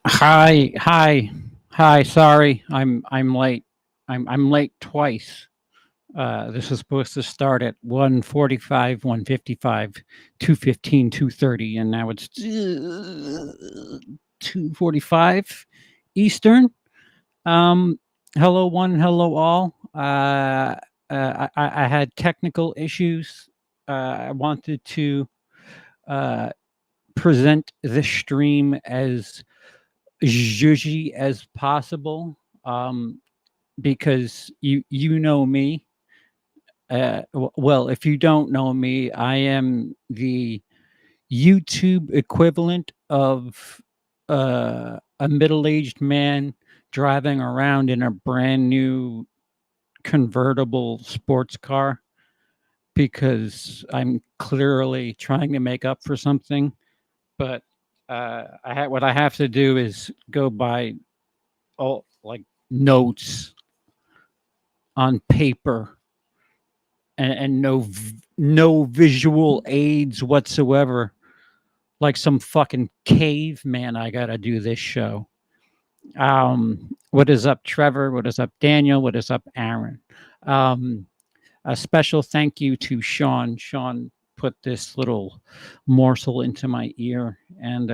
Hi. Sorry, I'm late. I'm late twice. This is supposed to start at 1:45, 1:55, 2:15, 2:30, and now it's 2:45 Eastern. Um, Hello one, hello all. I had technical issues. I wanted to uh, present this stream as zhuzhy as possible, um, because you know me. Well, if you don't know me, I am the YouTube equivalent of a middle-aged man driving around in a brand new convertible sports car because I'm clearly trying to make up for something. But what I have to do is go by all like notes on paper and no visual aids whatsoever. Like some fucking caveman, I gotta do this show. What is up, Trevor? What is up, Daniel? What is up, Aaron? Um, a special thank you to Sean. Sean put this little morsel into my ear, and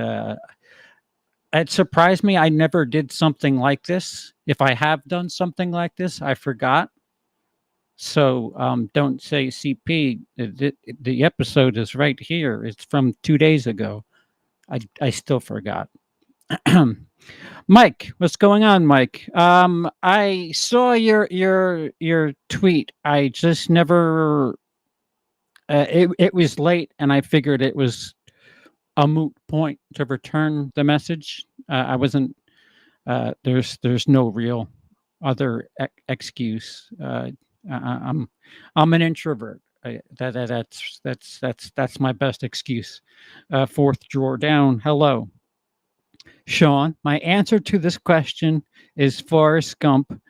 it surprised me. I never did something like this. If I have done something like this, I forgot. So don't say CP. The episode is right here. It's from 2 days ago. I still forgot. Mike, what's going on, Mike? I saw your tweet. I just never. It was late, and I figured it was a moot point to return the message. I wasn't. There's no real other excuse. I'm I'm an introvert. That's my best excuse. Fourth drawer down. Hello, Sean. My answer to this question is Forrest Gump.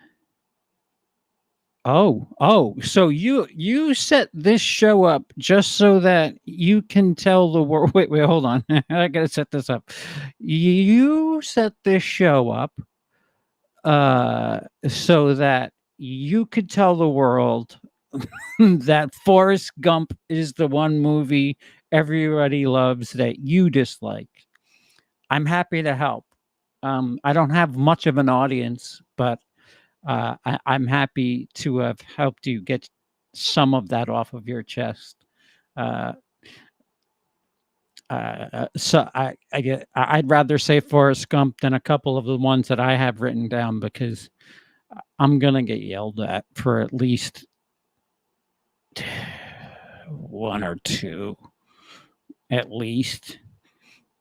Oh, so you set this show up just so that you can tell the world. Wait, hold on. I gotta set this up. You set this show up so that you could tell the world that Forrest Gump is the one movie everybody loves that you dislike. I'm happy to help. I don't have much of an audience, but I'm happy to have helped you get some of that off of your chest. Uh, I'd rather say Forrest Gump than a couple of the ones that I have written down because I'm gonna get yelled at for at least one or two, at least.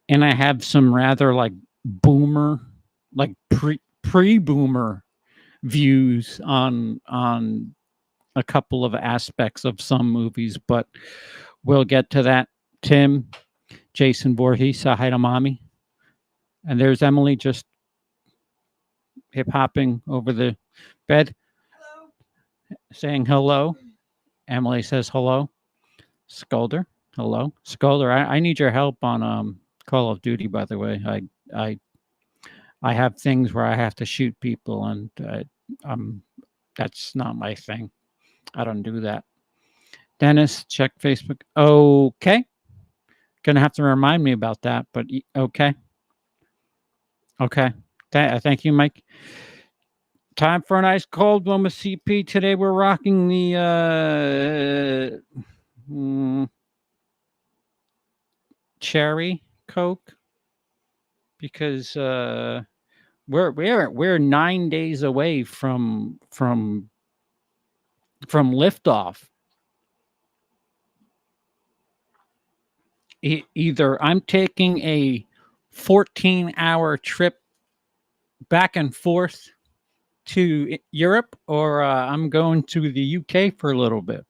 And I have some rather like boomer, like pre boomer views on a couple of aspects of some movies, but we'll get to that. Tim, Jason Voorhees, hi to mommy. And there's Emily just hip hopping over the bed, saying hello. Emily says hello. Scolder, hello. Scolder, I need your help on Call of Duty, by the way. I I have things where I have to shoot people, and um, that's not my thing. I don't do that. Dennis, check Facebook. Okay. Gonna have to remind me about that, but okay. Okay. Thank you, Mike. Time for an ice cold one with CP. Today we're rocking the cherry Coke because we're 9 days away from liftoff. Either I'm taking a 14-hour trip back and forth to Europe, or I'm going to the UK for a little bit.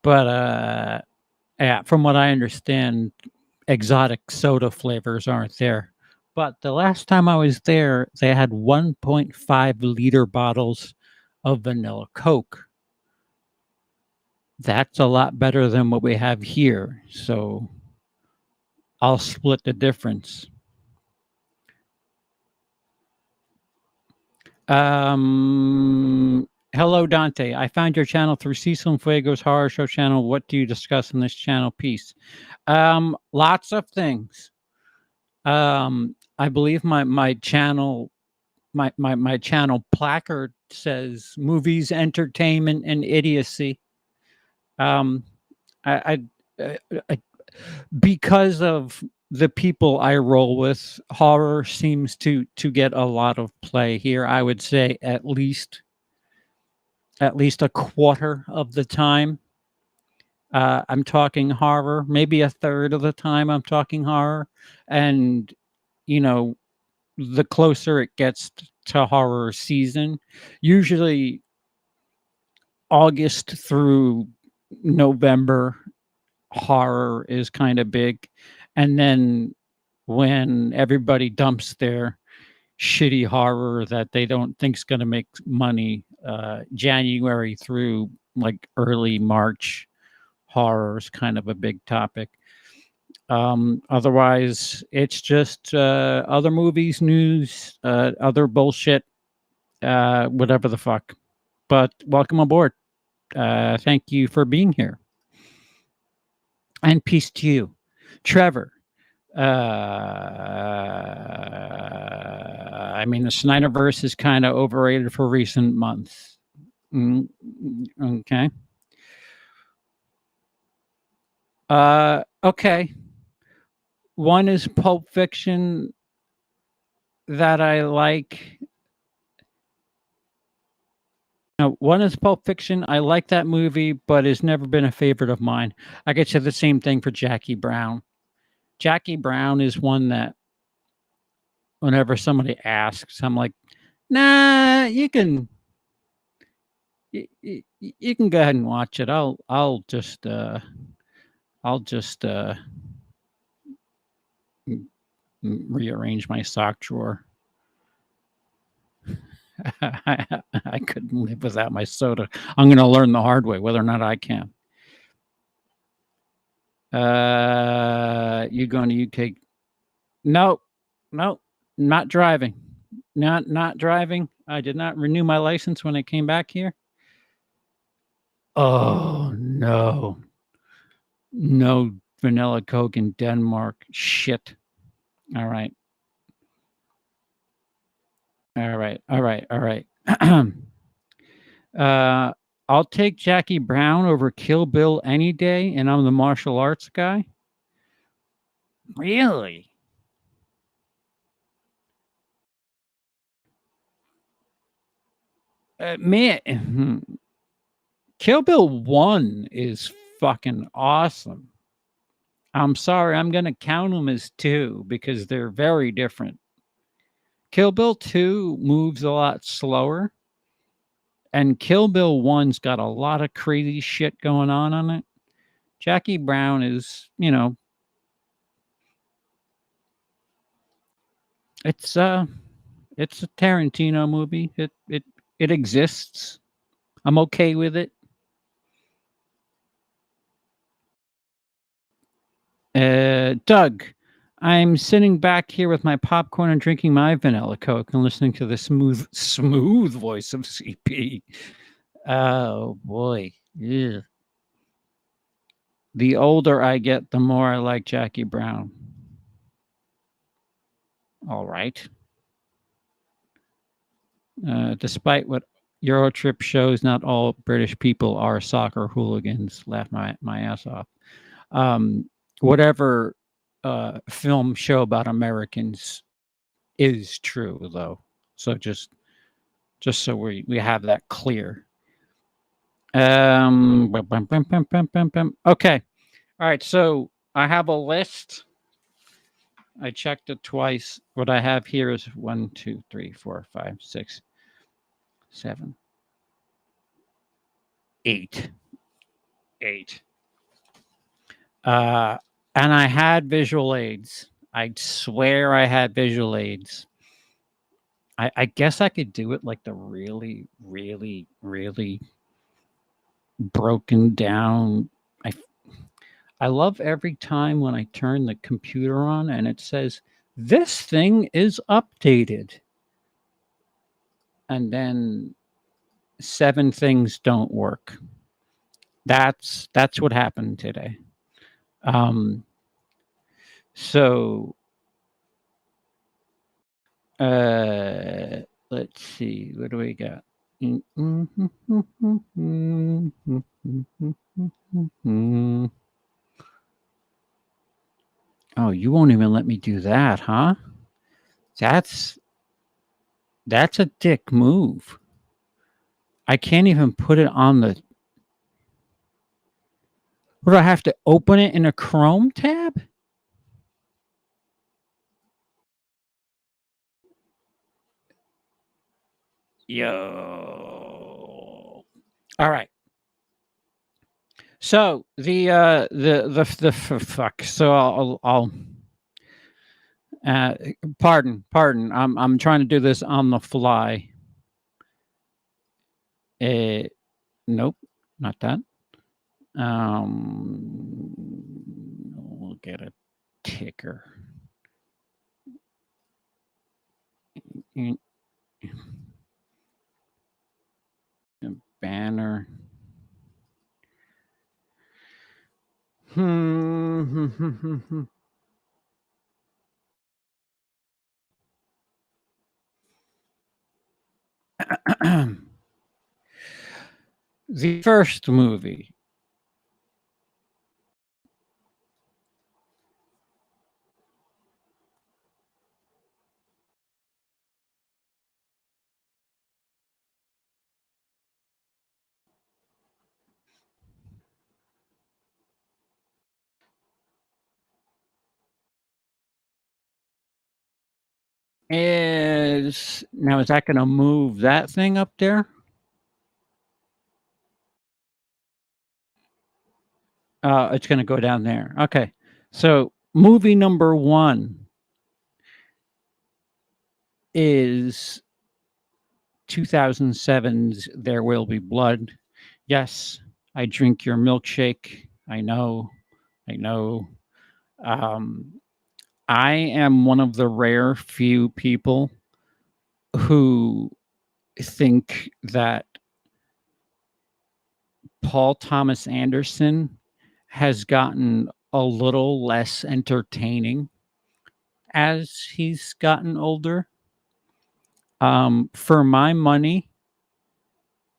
But yeah, from what I understand, exotic soda flavors aren't there. But the last time I was there, they had 1.5-liter bottles of vanilla Coke. That's a lot better than what we have here. So I'll split the difference. Hello, Dante. I found your channel through Cecil and Fuego's Horror Show channel. What do you discuss on this channel? Peace. Lots of things. I believe my channel my channel placard says movies, entertainment, and idiocy. I, I because of the people I roll with, horror seems to get a lot of play here. I would say at least a quarter of the time. I'm talking horror, maybe a third of the time I'm talking horror. And, you know, the closer it gets to horror season, usually August through November, horror is kind of big. And then when everybody dumps their shitty horror that they don't think's going to make money, January through like early March, horror is kind of a big topic. Otherwise, it's just other movies, news, other bullshit, whatever the fuck. But welcome aboard. Thank you for being here. And peace to you, Trevor. I mean, the Snyderverse is kind of overrated for recent months. Okay. Okay. One is Pulp Fiction that I like. No, one is Pulp Fiction. I like that movie, but it's never been a favorite of mine. I could say the same thing for Jackie Brown. Jackie Brown is one that whenever somebody asks, I'm like, nah, you can go ahead and watch it. I'll just rearrange my sock drawer. I couldn't live without my soda. I'm going to learn the hard way, whether or not I can. You going to UK? No, not driving. Not driving. I did not renew my license when I came back here. Oh no. No vanilla Coke in Denmark. Shit. All right. I'll take Jackie Brown over Kill Bill any day, and I'm the martial arts guy. Really? Man, Kill Bill 1 is fucking awesome. I'm sorry, I'm going to count them as 2 because they're very different. Kill Bill 2 moves a lot slower, and Kill Bill 1's got a lot of crazy shit going on it. Jackie Brown is, you know, it's a Tarantino movie. It exists. I'm okay with it. Doug, I'm sitting back here with my popcorn and drinking my vanilla Coke and listening to the smooth voice of CP. Oh boy. Yeah. The older I get, the more I like Jackie Brown. All right. Despite what Eurotrip shows, not all British people are soccer hooligans. Laugh my ass off. Whatever film show about Americans is true, though. So just so we have that clear. Okay. All right. So I have a list. I checked it twice. What I have here is 1, 2, 3, 4, 5, 6, 7, 8. And I had visual aids. I swear I had visual aids. I guess I could do it like the really, really, really broken down. I love every time when I turn the computer on and it says, "This thing is updated," and then 7 things don't work. That's what happened today. Um, so, let's see, what do we got? Oh, you won't even let me do that, huh? That's a dick move. I can't even put it on the. What do I have to open it in a Chrome tab? Yo. All right. So the fuck. So I'll pardon. I'm trying to do this on the fly. Nope, not that. We'll get a ticker. A banner. The first movie is now. Is that going to move that thing up there? It's going to go down there. Okay. So movie number 1 is 2007's There Will Be Blood. Yes, I drink your milkshake. I know. I am one of the rare few people who think that Paul Thomas Anderson has gotten a little less entertaining as he's gotten older. For my money,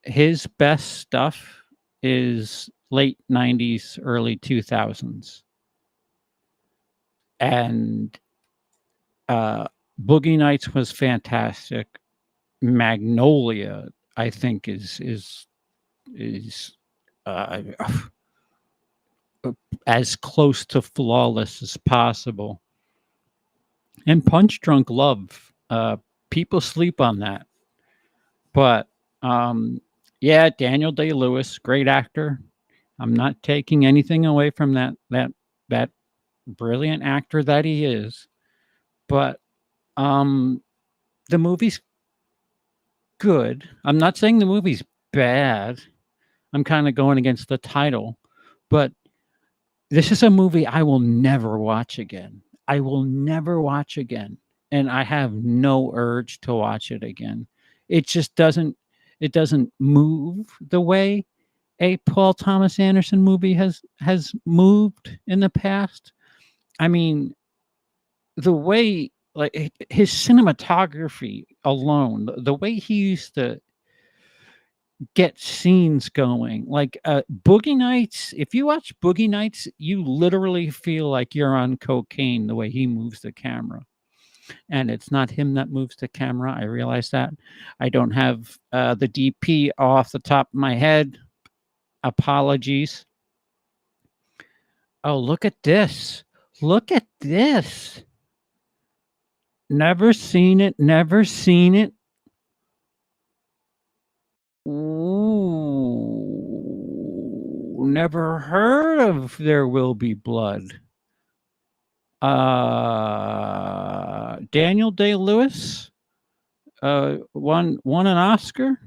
his best stuff is late 90s, early 2000s. And Boogie Nights was fantastic. Magnolia, I think, is uh, as close to flawless as possible. And Punch Drunk Love, people sleep on that, but yeah, Daniel Day-Lewis, great actor. I'm not taking anything away from that brilliant actor that he is, but the movie's good. I'm not saying the movie's bad. I'm kind of going against the title, but this is a movie I will never watch again. I will never watch again, and I have no urge to watch it again. It just doesn't move the way a Paul Thomas Anderson movie has moved in the past. I mean, the way, like, his cinematography alone, the way he used to get scenes going, like Boogie Nights. If you watch Boogie Nights, you literally feel like you're on cocaine the way he moves the camera. And it's not him that moves the camera. I realize that. I don't have the DP off the top of my head. Apologies. Oh, look at this. Look at this. Never seen it. Never seen it. Ooh, never heard of There Will Be Blood. Daniel Day-Lewis won an Oscar.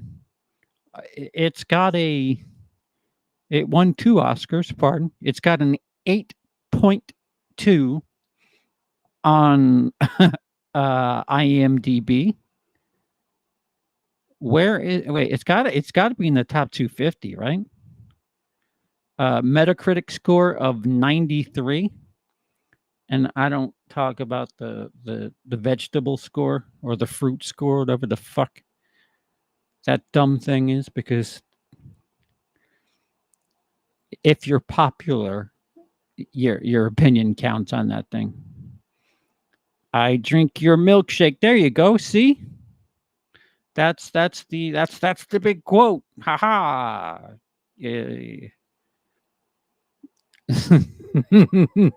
It won 2 Oscars. Pardon. It's got an 8.2 on IMDb. Wait, it's got to be in the top 250, right? Metacritic score of 93, and I don't talk about the vegetable score or the fruit score, whatever the fuck that dumb thing is, because if you're popular, your opinion counts on that thing. I drink your milkshake. There you go. See? That's the big quote. Ha ha. Yeah.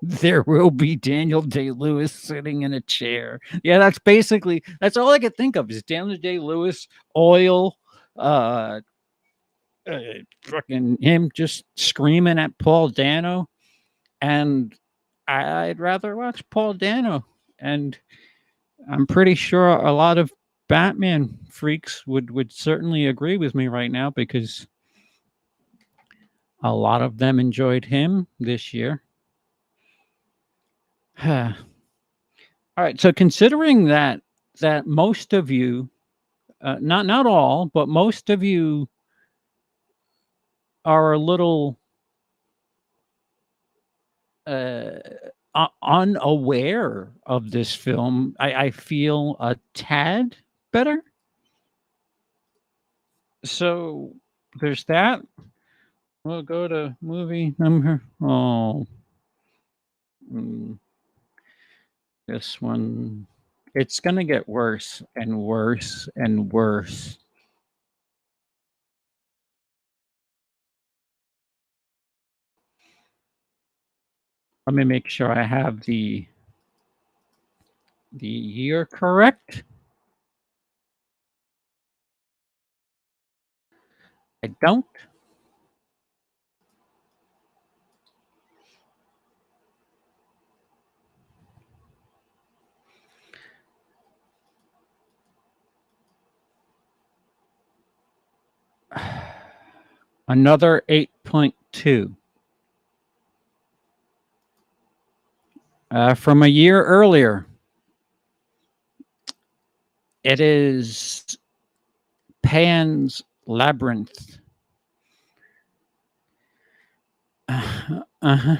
There will be Daniel Day-Lewis sitting in a chair. Yeah, that's all I could think of is Daniel Day-Lewis, oil, uh, fucking him just screaming at Paul Dano, and I'd rather watch Paul Dano, and I'm pretty sure a lot of Batman freaks would certainly agree with me right now, because a lot of them enjoyed him this year. All right, so considering that most of you, not all, but most of you are a little uh, unaware of this film, I feel a tad better. So there's that. We'll go to movie number. Oh, mm, this one. It's gonna get worse and worse and worse. Let me make sure I have the year correct. I don't. Another 8.2. From a year earlier. It is Pan's Labyrinth. Uh-huh.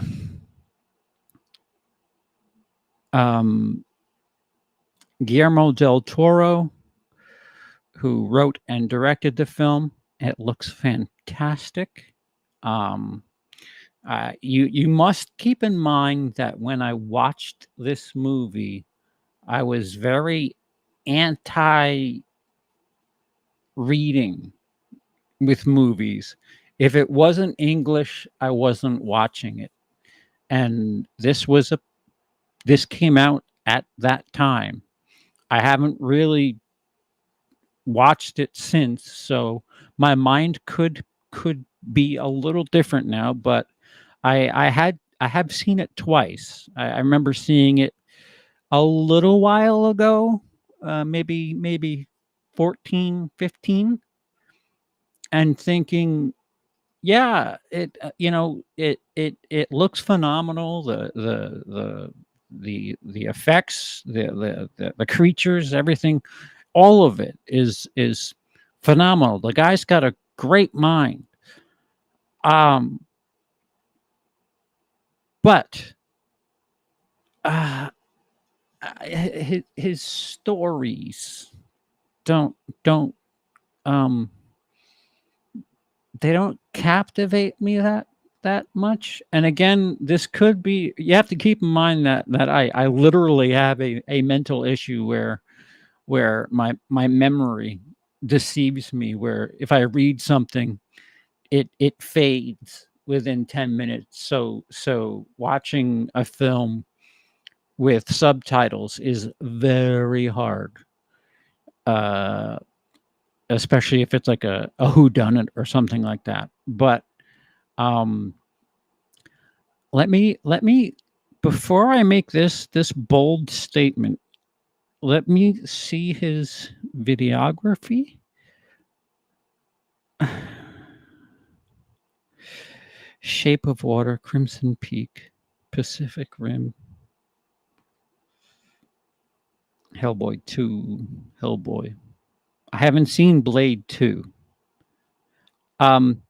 Um, Guillermo del Toro, who wrote and directed the film. It looks fantastic. Um, you must keep in mind that when I watched this movie, I was very anti reading with movies. If it wasn't English, I wasn't watching it. And this came out at that time. I haven't really watched it since, so my mind could be a little different now, but I have seen it twice. I remember seeing it a little while ago, maybe 14, 15, and thinking, yeah, it looks phenomenal. The effects, the creatures, everything, all of it is phenomenal. The guy's got a great mind. Um, but uh, his stories don't don't um they don't captivate me that much. And again, this could be, you have to keep in mind that I literally have a mental issue where my memory deceives me, where if I read something, it fades within 10 minutes. So watching a film with subtitles is very hard. Uh Especially if it's like a whodunit or something like that. But um let me before I make this bold statement, let me see his videography. Shape of Water, Crimson Peak. Pacific Rim. Hellboy 2. Hellboy. I haven't seen Blade 2. Yeah, I'm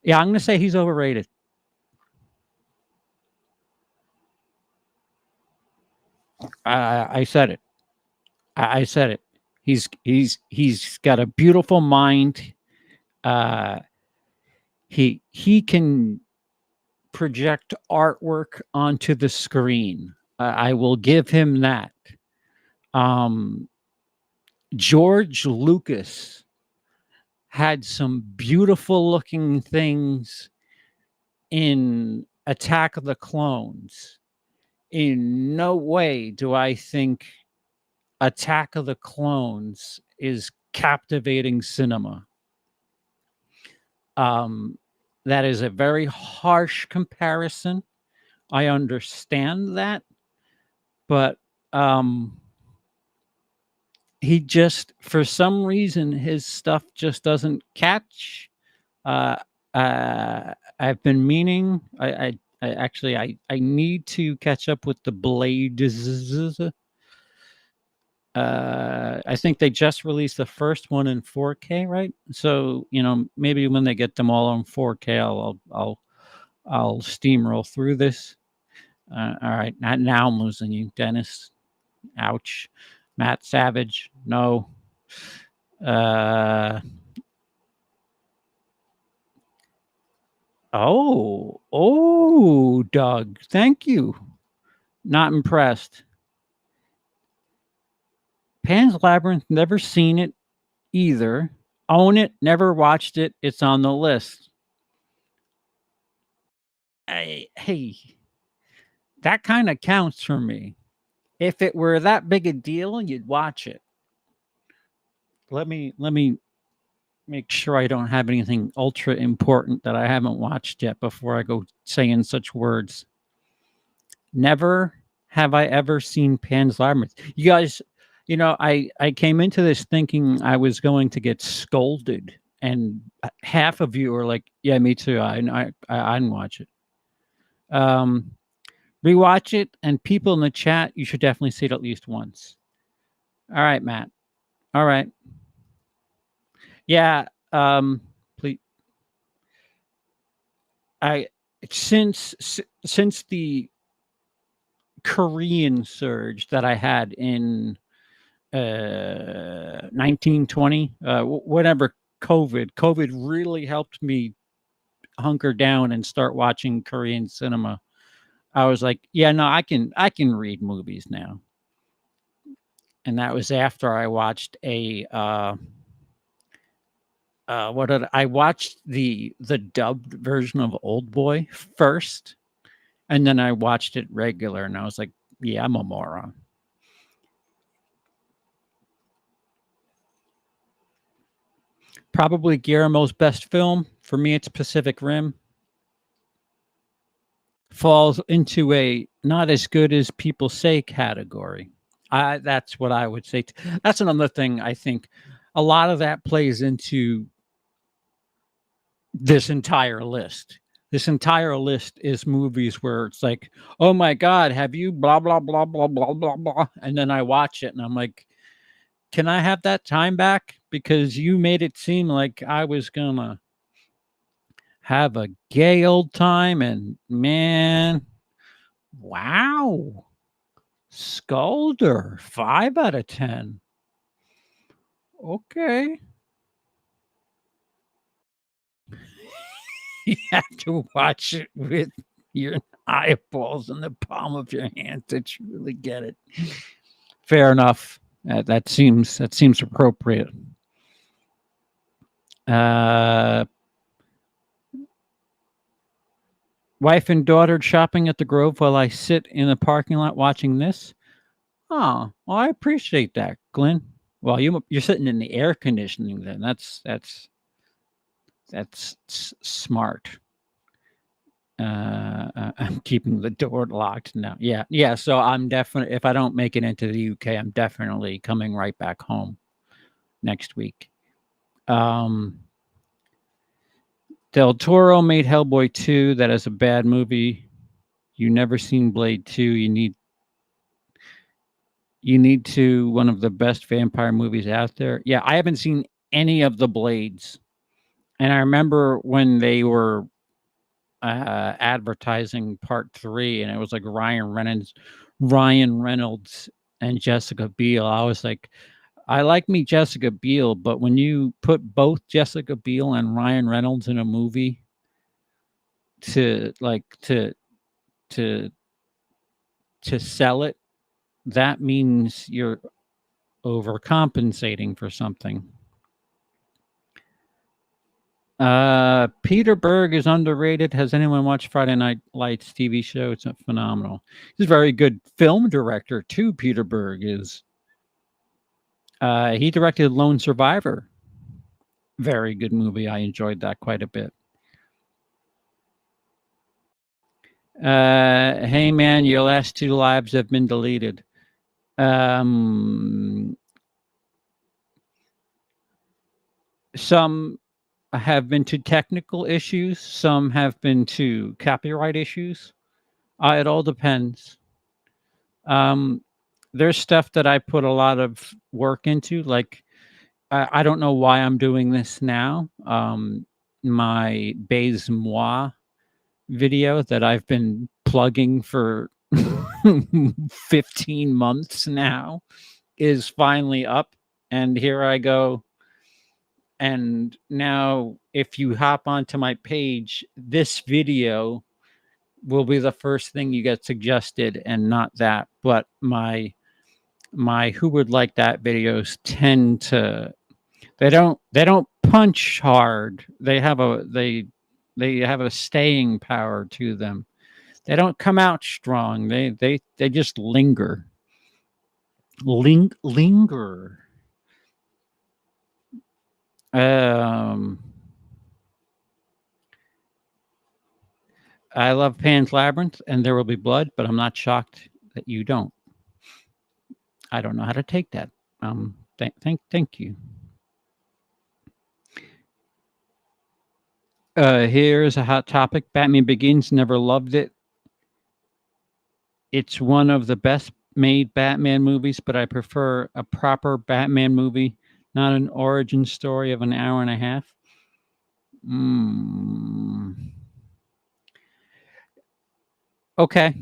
going to say he's overrated. I said it. I said it. He's got a beautiful mind. He can project artwork onto the screen. I will give him that. George Lucas had some beautiful looking things in Attack of the Clones. In no way do I think Attack of the Clones is captivating cinema. That is a very harsh comparison. I understand that, but he just, for some reason, his stuff just doesn't catch. I've been meaning. I actually I need to catch up with the Blades. I think they just released the first one in 4K, right? So maybe when they get them all on 4K, I'll steamroll through this. All right, now I'm losing you, Dennis. Ouch. Matt Savage, no. Oh, Doug, thank you. Not impressed. Pan's Labyrinth, never seen it either. Own it, never watched it. It's on the list. Hey, that kind of counts for me. If it were that big a deal, you'd watch it. Let me make sure I don't have anything ultra important that I haven't watched yet before I go saying such words. Never have I ever seen Pan's Labyrinth. You guys, I came into this thinking I was going to get scolded, and half of you are like, "Yeah, me too. I didn't watch it." Rewatch it, and people in the chat, you should definitely see it at least once. All right, Matt. All right. Yeah. Please. Since the Korean surge that I had in 1920, whatever, COVID really helped me hunker down and start watching Korean cinema. I was like, yeah, no, I can read movies now. And that was after I watched I watched the dubbed version of Old Boy first, and then I watched it regular, and I was like, yeah, I'm a moron. Probably Guillermo's best film. For me, it's Pacific Rim. Falls into a not as good as people say category. That's what I would say. That's another thing I think a lot of that plays into this entire list. This entire list is movies where it's like, oh my God, have you blah, blah, blah, blah, blah, blah, blah. And then I watch it and I'm like, can I have that time back? Because you made it seem like I was going to have a gay old time. And man, wow. Scolder, 5 out of 10. Okay. You have to watch it with your eyeballs in the palm of your hand to truly get it. Fair enough. That seems appropriate. Wife and daughter shopping at the Grove while I sit in the parking lot watching this. Oh, well, I appreciate that, Glenn. Well, you're sitting in the air conditioning then. That's smart. I'm keeping the door locked now. Yeah. So I'm definitely, if I don't make it into the UK, I'm definitely coming right back home next week. Del Toro made Hellboy 2. That is a bad movie. You never seen Blade 2. You need to one of the best vampire movies out there. Yeah, I haven't seen any of the Blades. And I remember when they were advertising part 3 and it was like Ryan Reynolds and Jessica Biel. I was like, I like me Jessica Biel, but when you put both Jessica Biel and Ryan Reynolds in a movie to like to sell it, that means you're overcompensating for something. Peter Berg is underrated. Has anyone watched Friday Night Lights TV show? It's phenomenal. He's a very good film director too. Peter Berg is. He directed Lone Survivor. Very good movie. I enjoyed that quite a bit. Hey man, your last 2 lives have been deleted. Some have been to technical issues. Some have been to copyright issues. It all depends. There's stuff that I put a lot of work into. Like, I don't know why I'm doing this now. My Base Moi video that I've been plugging for 15 months now is finally up. And here I go. And now if you hop onto my page, this video will be the first thing you get suggested and not that. But my who would like that videos tend to they don't punch hard. They have a staying power to them. They don't come out strong. They just linger. Linger. I love Pan's Labyrinth and There Will Be Blood, but I'm not shocked that you don't. I don't know how to take that. Thank you. Here's a hot topic. Batman Begins. Never loved it. It's one of the best made Batman movies, but I prefer a proper Batman movie, not an origin story of an hour and a half. Okay.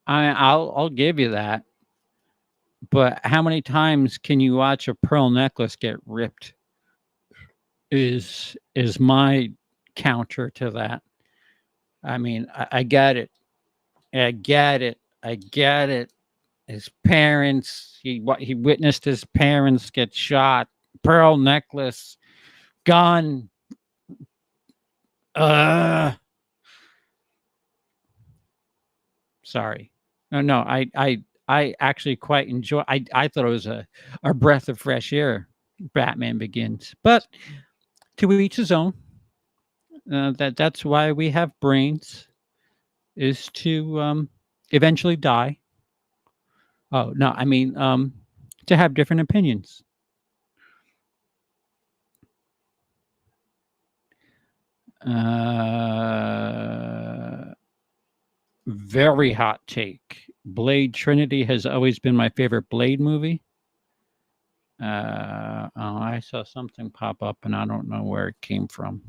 I'll give you that. But how many times can you watch a pearl necklace get ripped? Is my counter to that. I mean, I get it. I get it. His parents, he witnessed his parents get shot. Pearl necklace, gun. Sorry. No. I actually quite enjoy. I thought it was a breath of fresh air. Batman Begins, but to each his own. That's why we have brains, is to eventually die. Oh no, I mean to have different opinions. Very hot take. Blade Trinity has always been my favorite Blade movie. I saw something pop up and I don't know where it came from.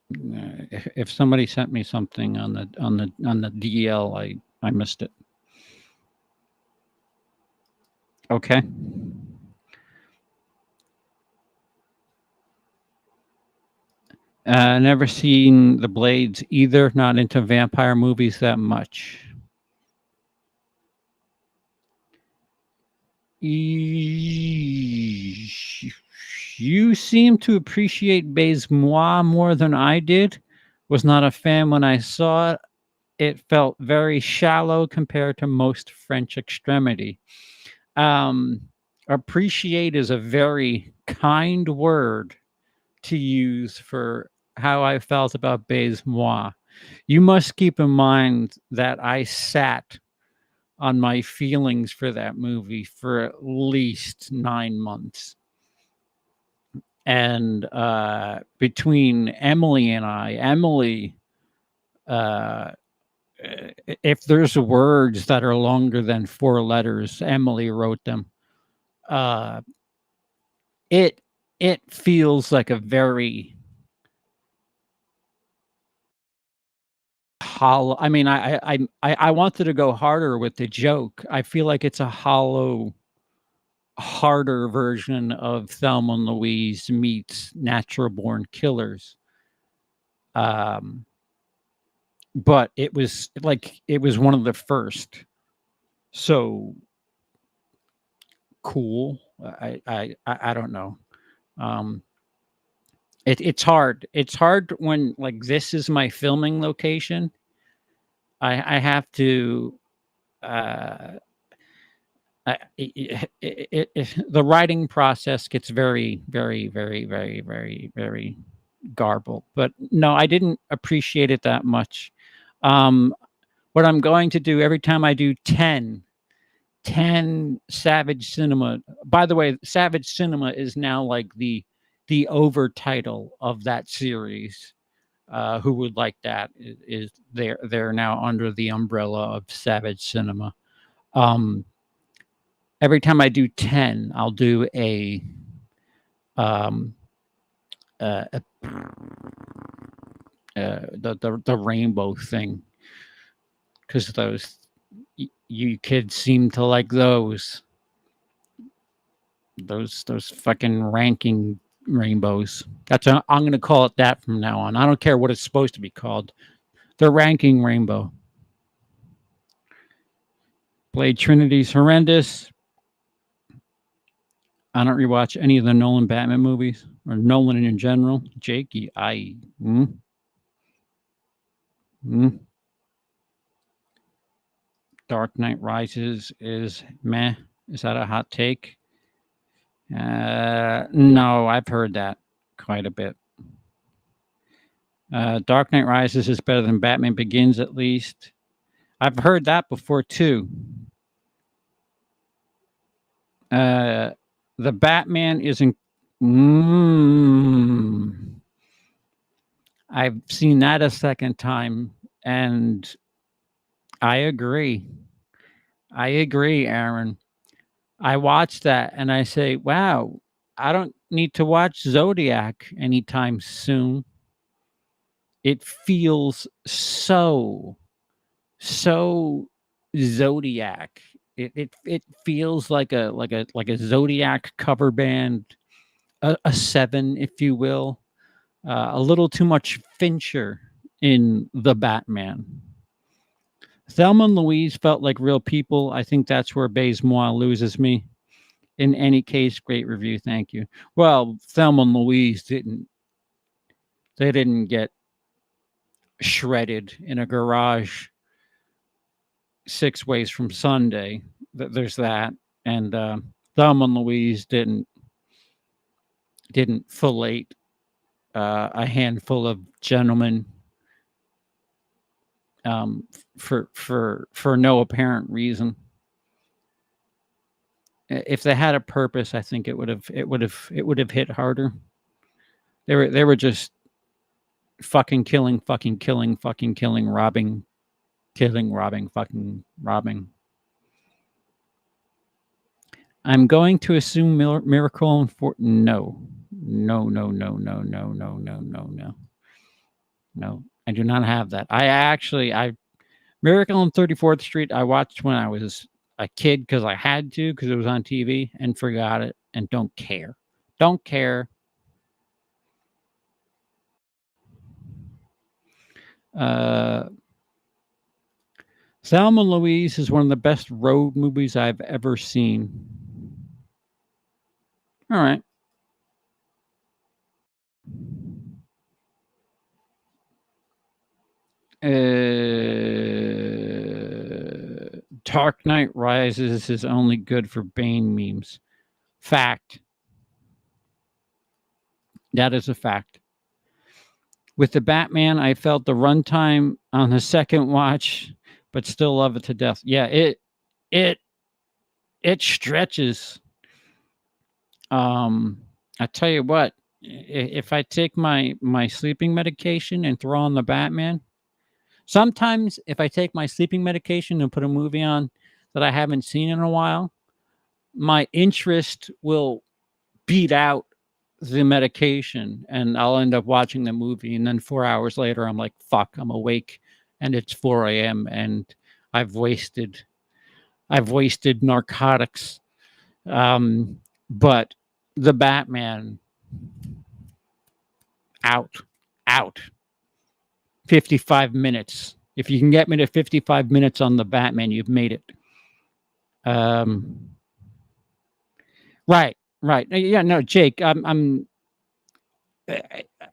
If somebody sent me something on the DL, I missed it. Okay. Never seen the Blades either. Not into vampire movies that much. You seem to appreciate Base Moi more than I did. Was not a fan when I saw it. It felt very shallow compared to most French Extremity. Appreciate is a very kind word to use for how I felt about Base Moi. You must keep in mind that I sat on my feelings for that movie for at least 9 months. And between Emily and I, Emily, uh, if there's words that are longer than 4 letters, Emily wrote them. Uh, it it feels like a very hollow. I mean, I wanted to go harder with the joke. I feel like it's a hollow, harder version of Thelma and Louise meets Natural Born Killers. Um, but it was like it was one of the first. So cool. I don't know. Um, it's hard. It's hard when like this is my filming location. I have to. Uh, the writing process gets very, very, very, very, very, very garbled. But no, I didn't appreciate it that much. What I'm going to do every time I do 10 Savage Cinema. By the way, Savage Cinema is now like the over title of that series. Who would like that is they're now under the umbrella of Savage Cinema. Um, every time I do 10, I'll do um a the rainbow thing because those you kids seem to like those fucking ranking rainbows. I'm going to call it that from now on. I don't care what it's supposed to be called. The ranking rainbow. Blade Trinity's horrendous. I don't rewatch any of the Nolan Batman movies or Nolan in general. Jakey, Dark Knight Rises is meh. Is that a hot take? No, I've heard that quite a bit. Dark Knight Rises is better than Batman Begins, at least. I've heard that before too. The Batman isn't. I've seen that a second time, and I agree. I agree, Aaron. I watched that and I say, wow, I don't need to watch Zodiac anytime soon. It feels so Zodiac. It feels like a Zodiac cover band, a 7, if you will. A little too much Fincher in the Batman. Thelma and Louise felt like real people. I think that's where Bazemore loses me. In any case, great review. Thank you. Well, Thelma and Louise didn't get shredded in a garage 6 ways from Sunday. There's that. And Thelma and Louise didn't fillet a handful of gentlemen for no apparent reason. If they had a purpose, I think it would have hit harder. They were just fucking killing, robbing, killing, robbing, fucking robbing. I'm going to assume Miracle on no. No, I do not have that. I Miracle on 34th Street I watched when I was a kid because I had to because it was on TV and forgot it and don't care. Don't care. Thelma and Louise is one of the best road movies I've ever seen. All right. Dark Knight Rises is only good for Bane memes. Fact. That is a fact. With the Batman, I felt the runtime on the second watch, but still love it to death. Yeah, it stretches. I tell you what, if I take my sleeping medication and throw on the Batman, sometimes if I take my sleeping medication and put a movie on that I haven't seen in a while, my interest will beat out the medication and I'll end up watching the movie. And then 4 hours later, I'm like, fuck, I'm awake and it's 4 a.m. and I've wasted narcotics. But the Batman, out, out, 55 minutes. If you can get me to 55 minutes on the Batman, you've made it. Right, right. Yeah, no, Jake, I'm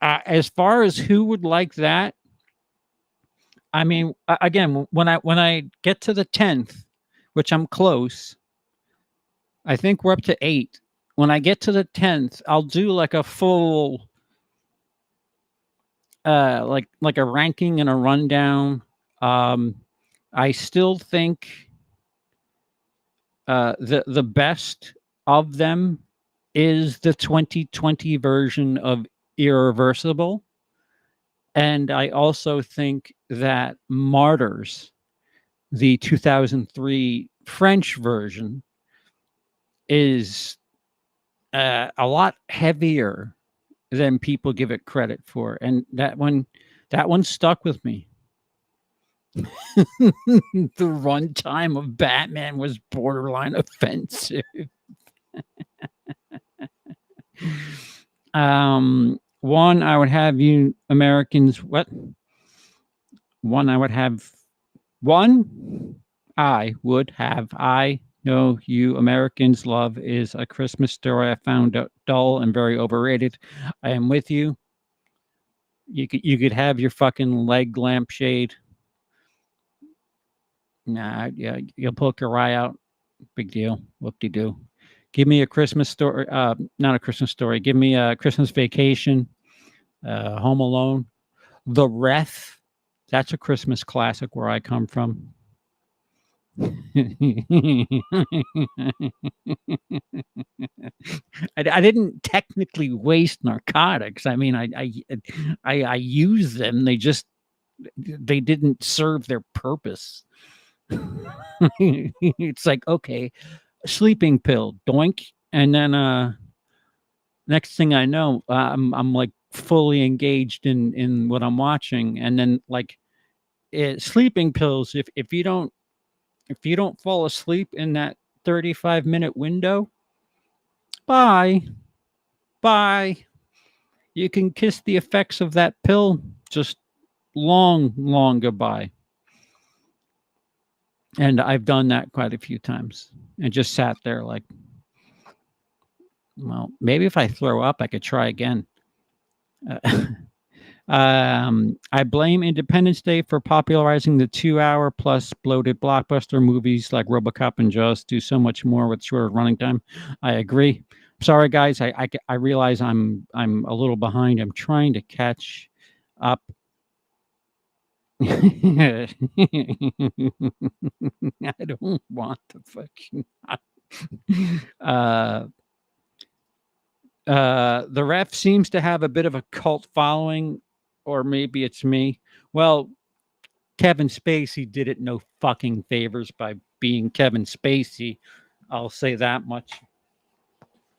as far as who would like that, I mean, again, when I get to the 10th, which I'm close, I think we're up to 8. When I get to the 10th, I'll do like a full like a ranking and a rundown. I still think the best of them is the 2020 version of Irreversible. And I also think that Martyrs, the 2003 French version, is a lot heavier than people give it credit for. And that one stuck with me. The runtime of Batman was borderline offensive. One, I would have you Americans. What? One, I would have. One, I would have. I know you Americans love is A Christmas Story. I found dull and very overrated. I am with you. You could have your fucking leg lampshade. Nah, yeah, you'll poke your eye out. Big deal. Whoop-de-doo. Give me a Christmas story. Not a Christmas story. Give me a Christmas Vacation. Home Alone. The Ref. That's a Christmas classic where I come from. I didn't technically waste narcotics. I mean, I use them. They didn't serve their purpose. It's like, okay, sleeping pill, doink, and then next thing I know, I'm like fully engaged in what I'm watching, and then like sleeping pills. If you don't fall asleep in that 35-minute window, bye. You can kiss the effects of that pill just long goodbye. And I've done that quite a few times and just sat there like, well, maybe if I throw up, I could try again. I blame Independence Day for popularizing the 2-hour plus bloated blockbuster movies like RoboCop and Jaws do so much more with shorter running time. I agree. Sorry, guys. I realize I'm a little behind. I'm trying to catch up. I don't want to fucking. The Ref seems to have a bit of a cult following, or maybe it's me. Well, Kevin Spacey did it no fucking favors by being Kevin Spacey. I'll say that much.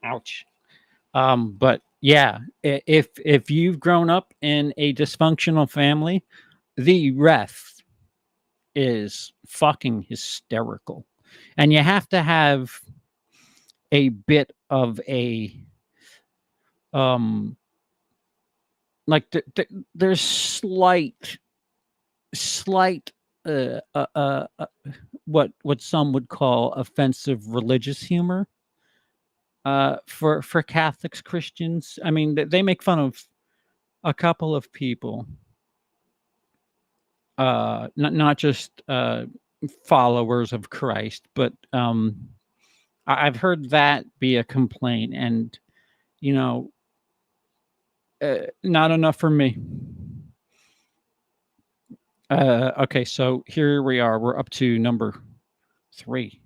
Ouch. But yeah, if you've grown up in a dysfunctional family, the Ref is fucking hysterical. And you have to have a bit of a like there's slight what some would call offensive religious humor for Catholics, Christians. I mean, they make fun of a couple of people, not just followers of Christ, but I've heard that be a complaint, and you know, not enough for me. Okay, so here we are. We're up to number 3.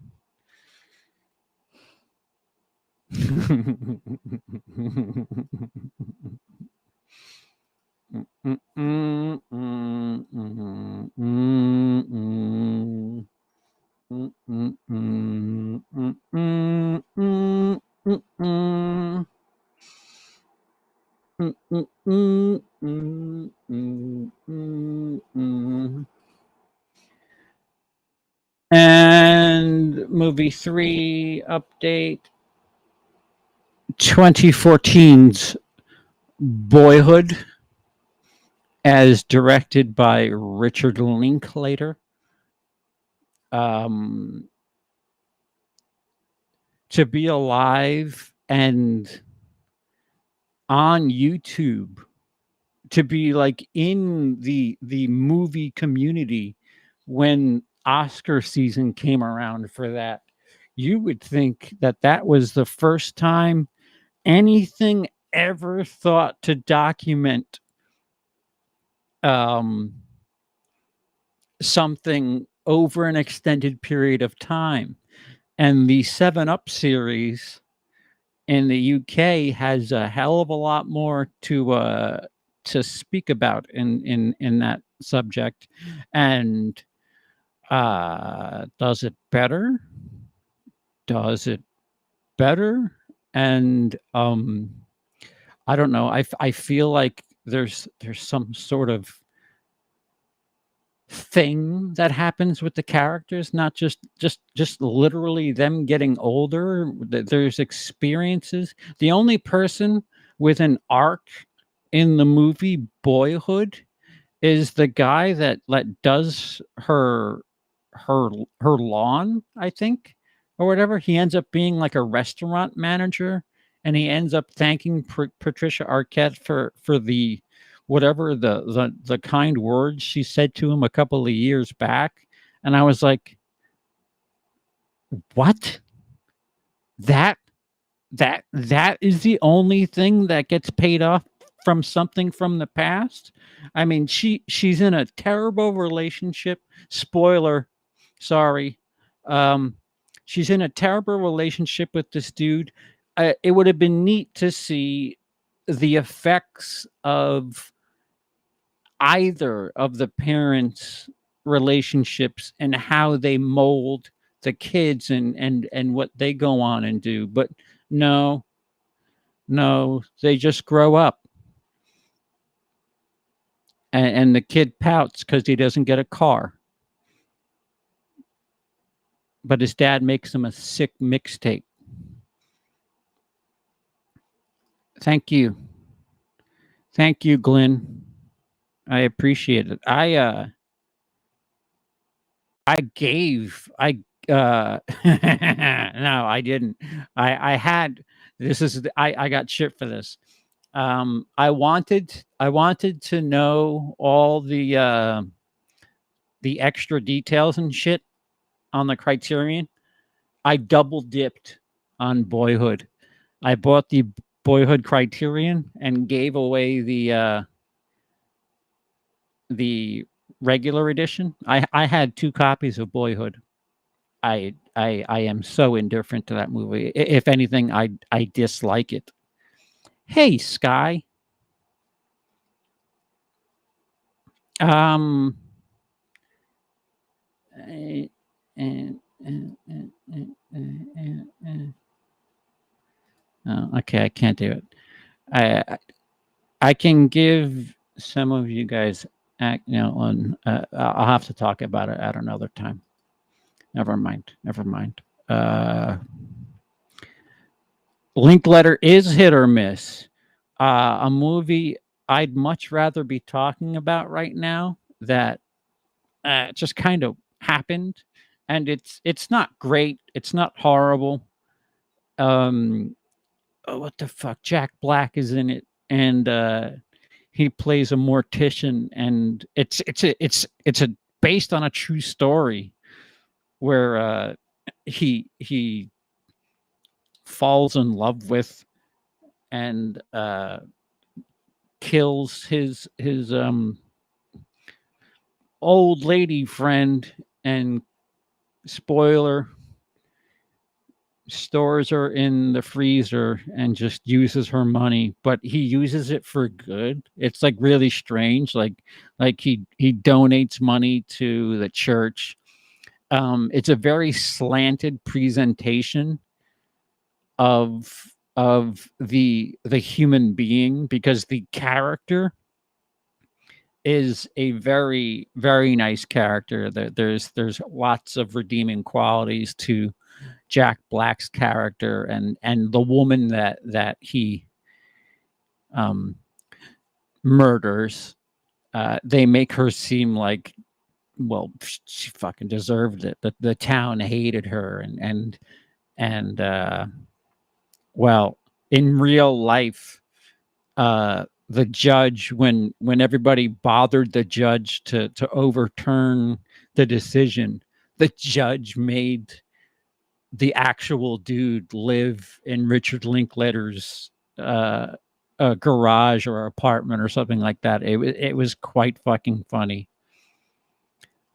And movie 3 update, 2014's Boyhood, as directed by Richard Linklater. Um, to be alive and on YouTube, to be like in the movie community when Oscar season came around for that, you would think that that was the first time anything ever thought to document um, something over an extended period of time. And the 7 Up series in the UK has a hell of a lot more to speak about in that subject. And does it better? Does it better? And I don't know. I feel like there's some sort of thing that happens with the characters, not just literally them getting older. There's experiences. The only person with an arc in the movie Boyhood is the guy that does her her lawn, I think, or whatever. He ends up being like a restaurant manager, and he ends up thanking Patricia Arquette for the whatever the kind words she said to him a couple of years back. And I was like, what? That that is the only thing that gets paid off from something from the past? I mean, she's in a terrible relationship. Spoiler, sorry. Um, she's in a terrible relationship with this dude. It would have been neat to see the effects of either of the parents' relationships and how they mold the kids and what they go on and do. But no, no, they just grow up, and the kid pouts because he doesn't get a car, but his dad makes him a sick mixtape. Thank you, Glenn. I appreciate it. I no, I didn't. I had this is I got shit for this. I wanted to know all the extra details and shit on the Criterion. I double dipped on Boyhood. I bought the Boyhood Criterion and gave away the regular edition. I had 2 copies of Boyhood. I am so indifferent to that movie. If anything, I dislike it. Hey, Sky. Um. eh, eh, eh, eh, Oh, okay, I can't do it. I can give some of you guys, on. I'll have to talk about it at another time. Never mind. Never mind. Linkletter is hit or miss. A movie I'd much rather be talking about right now that just kind of happened, and it's not great. It's not horrible. Um, oh, what the fuck? Jack Black is in it, and he plays a mortician, and it's a based on a true story where he falls in love with and kills his old lady friend. And spoiler, stores her in the freezer and just uses her money, but he uses it for good. It's like really strange. Like he donates money to the church. It's a very slanted presentation of the human being, because the character is a very, very nice character. There's lots of redeeming qualities to Jack Black's character, and the woman that he um, murders. They make her seem like, well, she fucking deserved it. The town hated her, and well, in real life, the judge, when everybody bothered the judge to overturn the decision, the judge made the actual dude live in Richard Linklater's garage or apartment or something like that. It was quite fucking funny.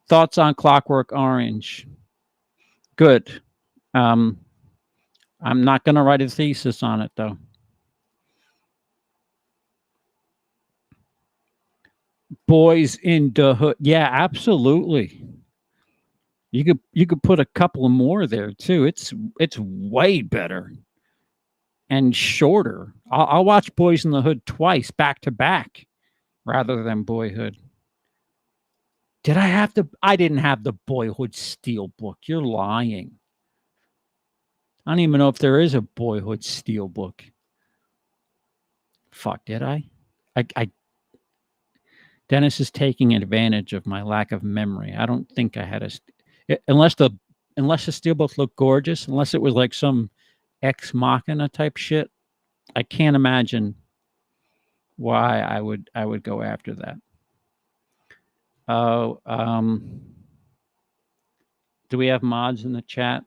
Thoughts on Clockwork Orange? Good. Um, I'm not going to write a thesis on it though. Boys in the Hood. Yeah, absolutely. You could put a couple more there too. It's way better and shorter. I'll watch Boys in the Hood twice back to back rather than Boyhood. Did I have the? I didn't have the Boyhood Steelbook. You're lying. I don't even know if there is a Boyhood Steelbook. Fuck, did I? I Dennis is taking advantage of my lack of memory. I don't think I had unless the steelbook looked gorgeous, unless it was like some Ex Machina type shit. I can't imagine why I would go after that. Oh, do we have mods in the chat?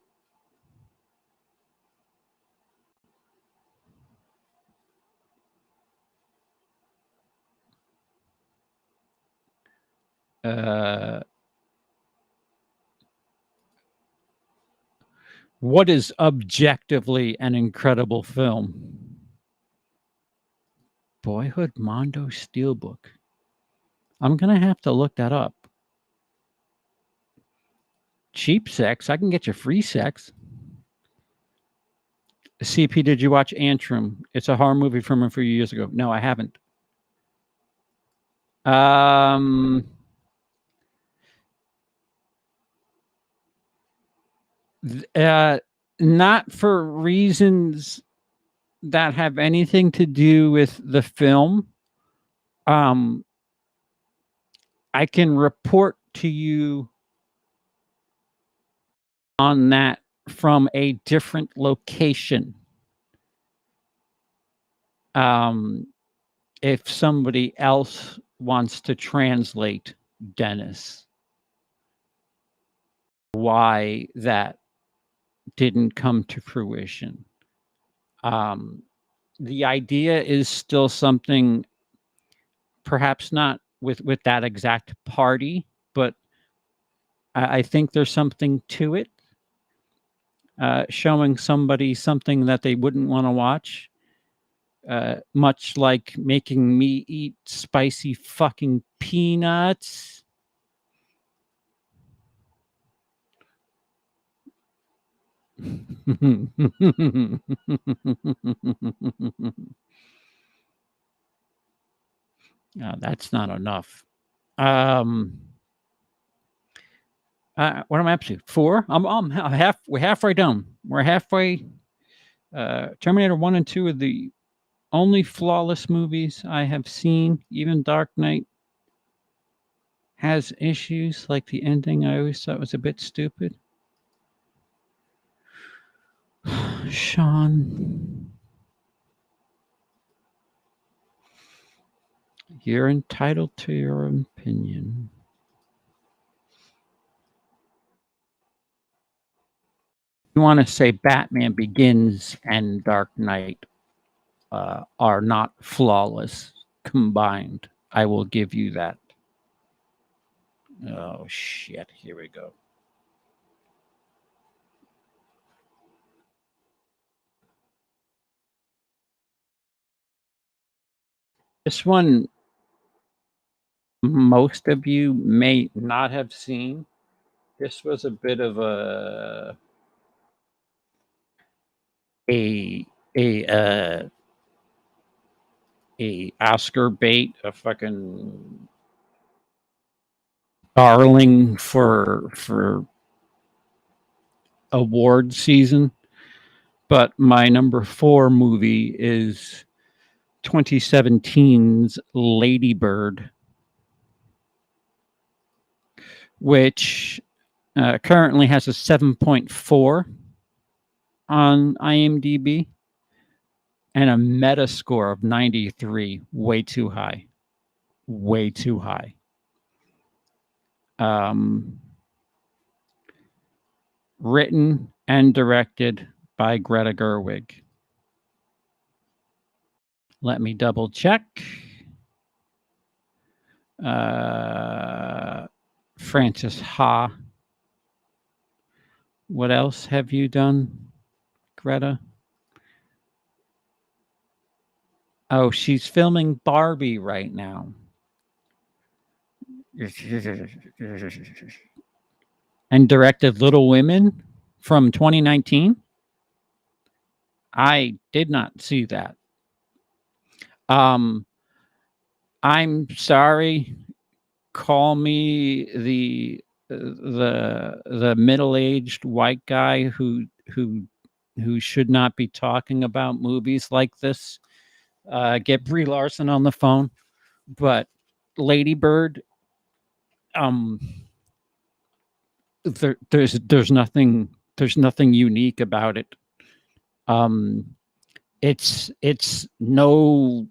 What is objectively an incredible film? Boyhood Mondo Steelbook. I'm gonna have to look that up. Cheap sex. I can get you free sex. CP, did you watch Antrim? It's a horror movie from a few years ago. No, I haven't. Not for reasons that have anything to do with the film. I can report to you on that from a different location. If somebody else wants to translate, Dennis, why that didn't come to fruition. The idea is still something, perhaps not with that exact party, but I think there's something to it. Showing somebody something that they wouldn't want to watch. Much like making me eat spicy fucking peanuts. That's not enough. What am I up to? 4? We're halfway done. We're halfway. Terminator 1 and 2 are the only flawless movies I have seen. Even Dark Knight has issues, like the ending I always thought was a bit stupid. Sean, you're entitled to your opinion. You want to say Batman Begins and Dark Knight are not flawless combined. I will give you that. Oh, shit. Here we go. This one, most of you may not have seen. This was a bit of a a uh, a Oscar bait, a fucking darling for award season. But my number 4 movie is 2017's Lady Bird, which currently has a 7.4 on IMDb and a meta score of 93. Way too high. Way too high. Written and directed by Greta Gerwig. Let me double check. Frances Ha. What else have you done, Greta? Oh, she's filming Barbie right now. And directed Little Women from 2019. I did not see that. I'm sorry. Call me the middle-aged white guy who should not be talking about movies like this. Get Brie Larson on the phone. But Lady Bird, there's nothing unique about it. It's no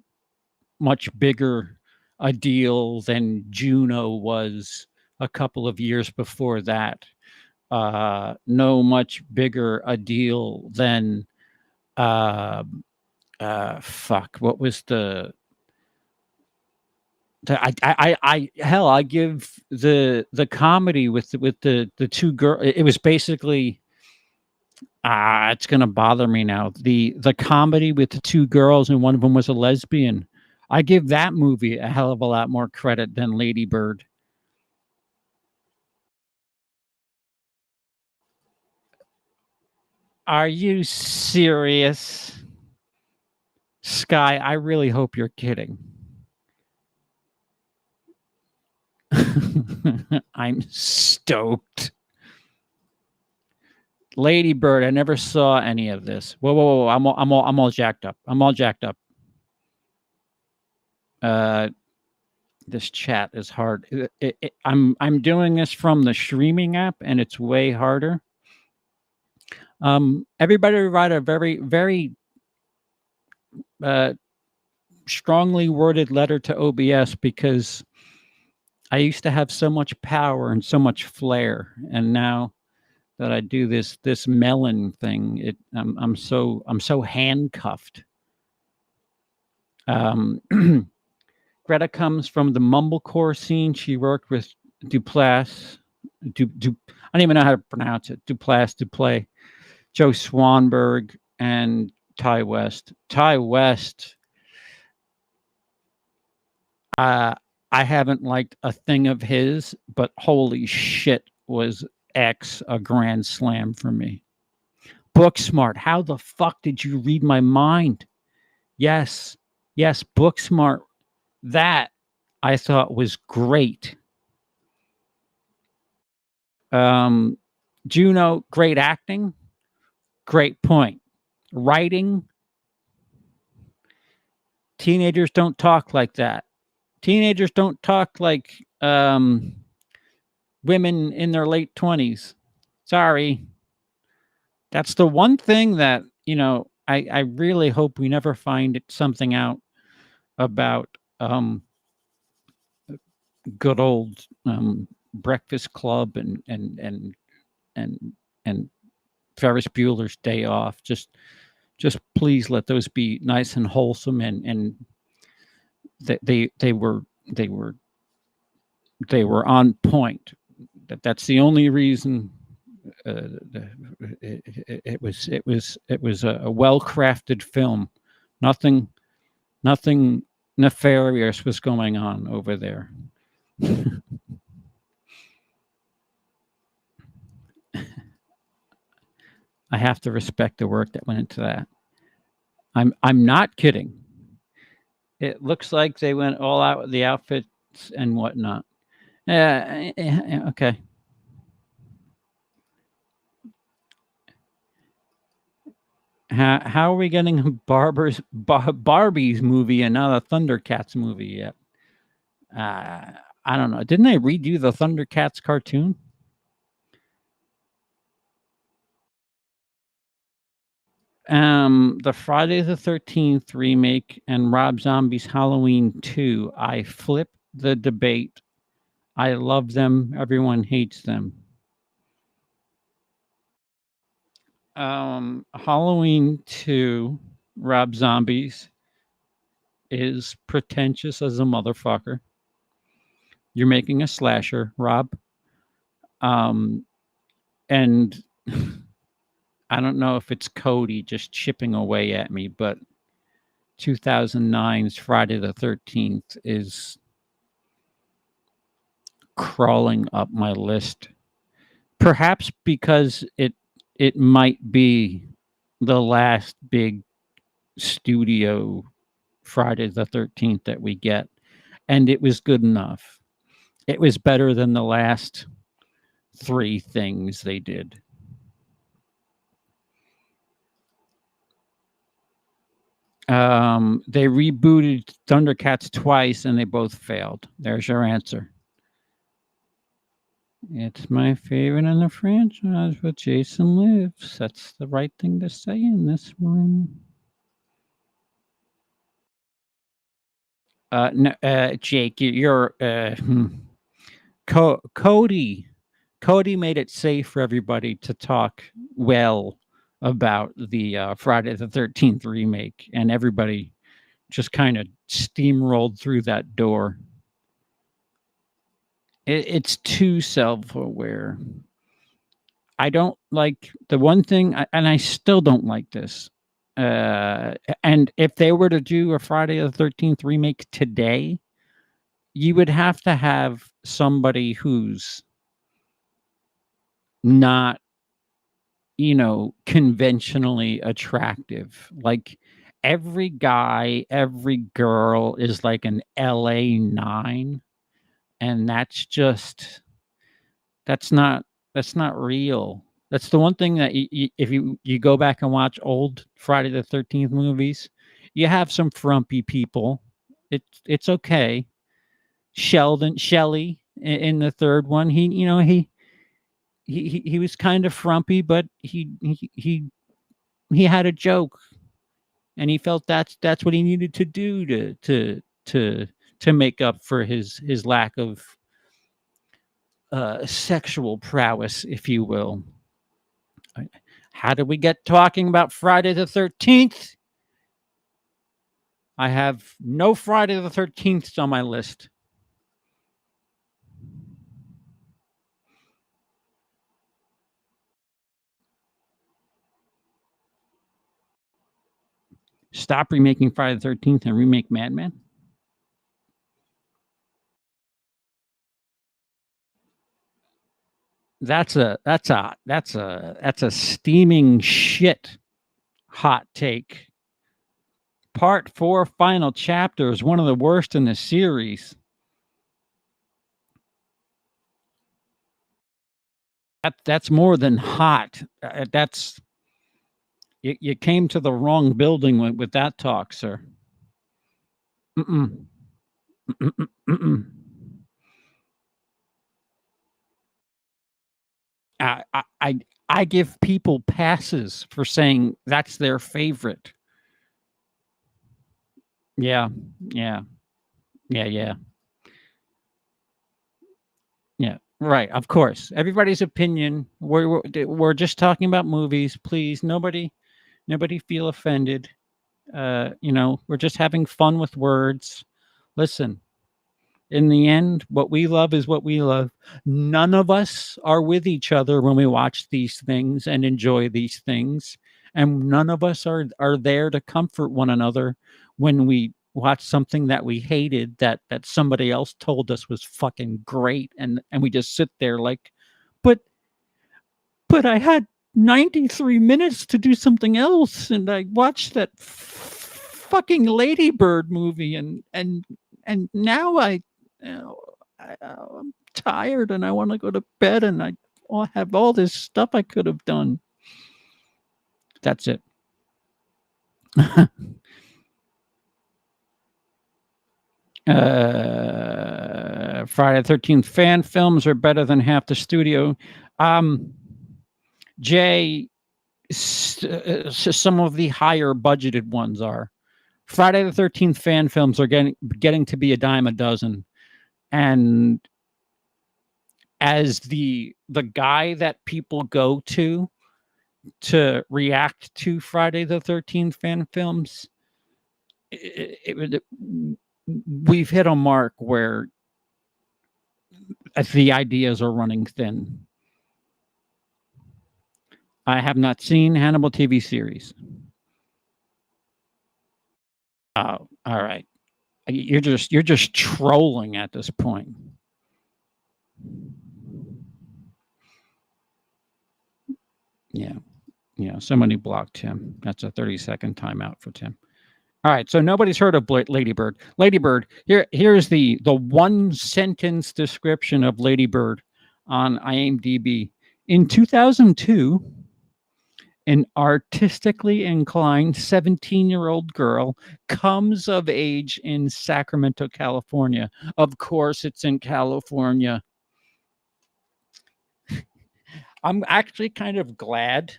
much bigger a deal than Juno was a couple of years before that. No much bigger a deal than fuck. What was the hell? I give the comedy with the two girls. It was basically. It's gonna bother me now. The comedy with the two girls and one of them was a lesbian. I give that movie a hell of a lot more credit than Lady Bird. Are you serious? Sky, I really hope you're kidding. I'm stoked. Lady Bird, I never saw any of this. Whoa. I'm all jacked up. I'm all jacked up. This chat is hard. I'm doing this from the streaming app and it's way harder. Everybody write a very strongly worded letter to OBS, because I used to have so much power and so much flair, and now that I do this melon thing, I'm so handcuffed. Greta comes from the mumblecore scene. She worked with Duplass. I don't even know how to pronounce it. Duplay, Joe Swanberg, and Ty West. Ty West, I haven't liked a thing of his, but holy shit, was X a grand slam for me. Booksmart, how the fuck did you read my mind? Yes, Booksmart. That I thought was great. Juno, great acting, great point. Writing, teenagers don't talk like that. Teenagers don't talk like women in their late 20s. Sorry. That's the one thing that, I really hope we never find something out about good old Breakfast Club and Ferris Bueller's Day Off. Just please let those be nice and wholesome, and they were on point. That's the only reason. It was a well-crafted film. Nothing nefarious was going on over there. I have to respect the work that went into that. I'm not kidding. It looks like they went all out with the outfits and whatnot. Okay. How are we getting a Barbie's movie and not a Thundercats movie yet? I don't know. Didn't they redo the Thundercats cartoon? The Friday the 13th remake and Rob Zombie's Halloween 2. I flip the debate. I love them. Everyone hates them. Halloween 2, Rob Zombies, is pretentious as a motherfucker. You're making a slasher, Rob. And I don't know if it's Cody just chipping away at me, but 2009's Friday the 13th is crawling up my list. Perhaps because it might be the last big studio Friday the 13th that we get, and it was good enough. It was better than the last 3 things they did. They rebooted Thundercats twice and they both failed. There's your answer. It's my favorite in the franchise, but Jason lives. That's the right thing to say in this one. No, Jake, you're Cody. Cody made it safe for everybody to talk well about the Friday the 13th remake, and everybody just kind of steamrolled through that door. It's too self-aware. I don't like the one thing, and I still don't like this. And if they were to do a Friday the 13th remake today, you would have to have somebody who's not, conventionally attractive. Like every guy, every girl is like an LA 9, and that's not real. That's the one thing that if you go back and watch old Friday the 13th movies, you have some frumpy people. It's okay. Shelley in the third one, he was kind of frumpy, but he had a joke, and he felt that's what he needed to do to make up for his lack of sexual prowess, if you will. How did we get talking about Friday the 13th? I have no Friday the 13th on my list. Stop remaking Friday the 13th and remake Madman. That's a steaming shit hot take. Part 4 final chapter is one of the worst in the series. That's more than hot. That's you came to the wrong building with that talk, sir. Mm-mm. Mm-mm. Mm-mm. I give people passes for saying that's their favorite. Yeah, yeah, yeah. Right, of course. Everybody's opinion. We're just talking about movies. Please, nobody feel offended. We're just having fun with words. Listen, in the end, what we love is what we love. None of us are with each other when we watch these things and enjoy these things, and none of us are there to comfort one another when we watch something that we hated that somebody else told us was fucking great, and we just sit there like, but I had 93 minutes to do something else, and I watched that fucking Ladybird movie, and now I'm tired and I want to go to bed, and I have all this stuff I could have done. That's it. Friday the 13th fan films are better than half the studio. Jay, some of the higher budgeted ones are. Friday the 13th fan films are getting to be a dime a dozen. And as the guy that people go to react to Friday the 13th fan films, we've hit a mark where the ideas are running thin. I have not seen Hannibal TV series. Oh, all right. You're just trolling at this point. Yeah. Yeah. Somebody blocked Tim. That's a 30-second timeout for Tim. All right. So nobody's heard of Ladybird. Ladybird. Here's the one sentence description of Ladybird on IMDb. In 2002, an artistically inclined 17-year-old girl comes of age in Sacramento, California. Of course, it's in California. I'm actually kind of glad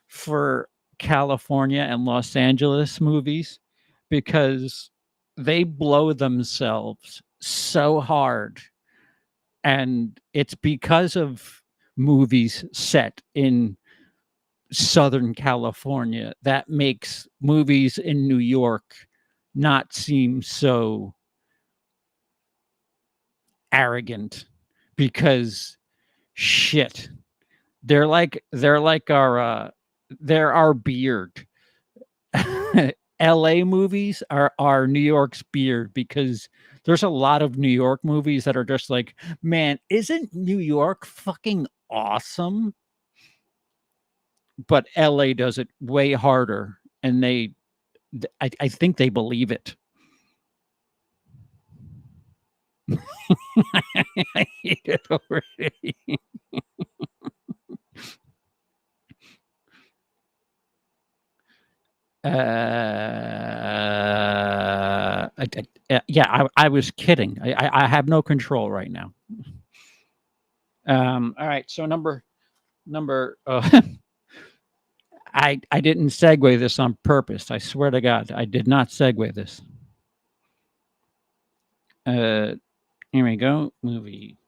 for California and Los Angeles movies, because they blow themselves so hard. And it's because of movies set in Southern California that makes movies in New York not seem so arrogant, because shit, they're like our beard. LA movies are New York's beard, because there's a lot of New York movies that are just like, man, isn't New York fucking awesome? But LA does it way harder, and I think they believe it. I hate it already. Yeah, I was kidding. I have no control right now. All right, so number. I didn't segue this on purpose. I swear to God, I did not segue this. Here we go. Movie.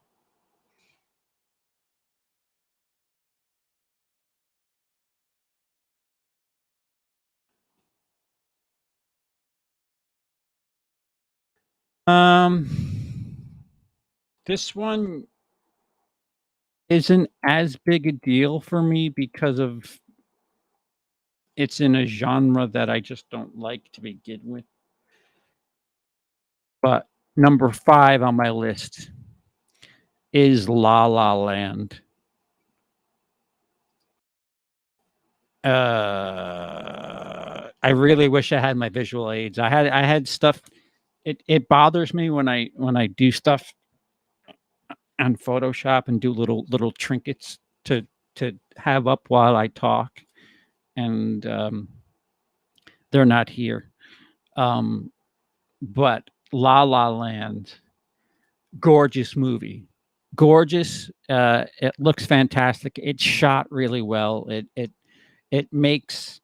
This one isn't as big a deal for me because of it's in a genre that I just don't like to begin with. But number 5 on my list is La La Land. I really wish I had my visual aids. I had stuff. It bothers me when I do stuff on Photoshop and do little trinkets to have up while I talk, and they're not here. But La La Land, gorgeous movie, gorgeous. It looks fantastic. It's shot really well. It makes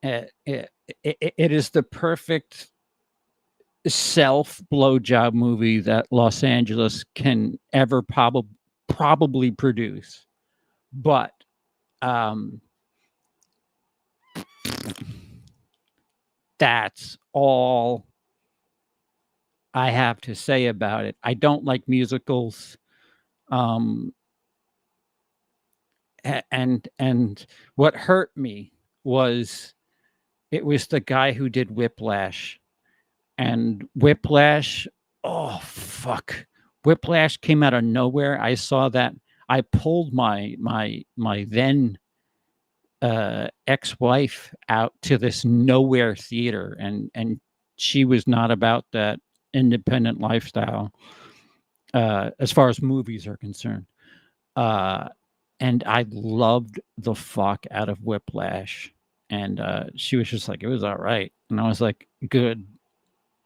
it is the perfect self blowjob movie that Los Angeles can ever probably produce. But that's all I have to say about it. I don't like musicals. And what hurt me was it was the guy who did Whiplash, And Whiplash, oh fuck. Whiplash came out of nowhere. I saw that. I pulled my then ex-wife out to this nowhere theater, and she was not about that independent lifestyle as far as movies are concerned. And I loved the fuck out of Whiplash. And she was just like, it was all right. And I was like, good.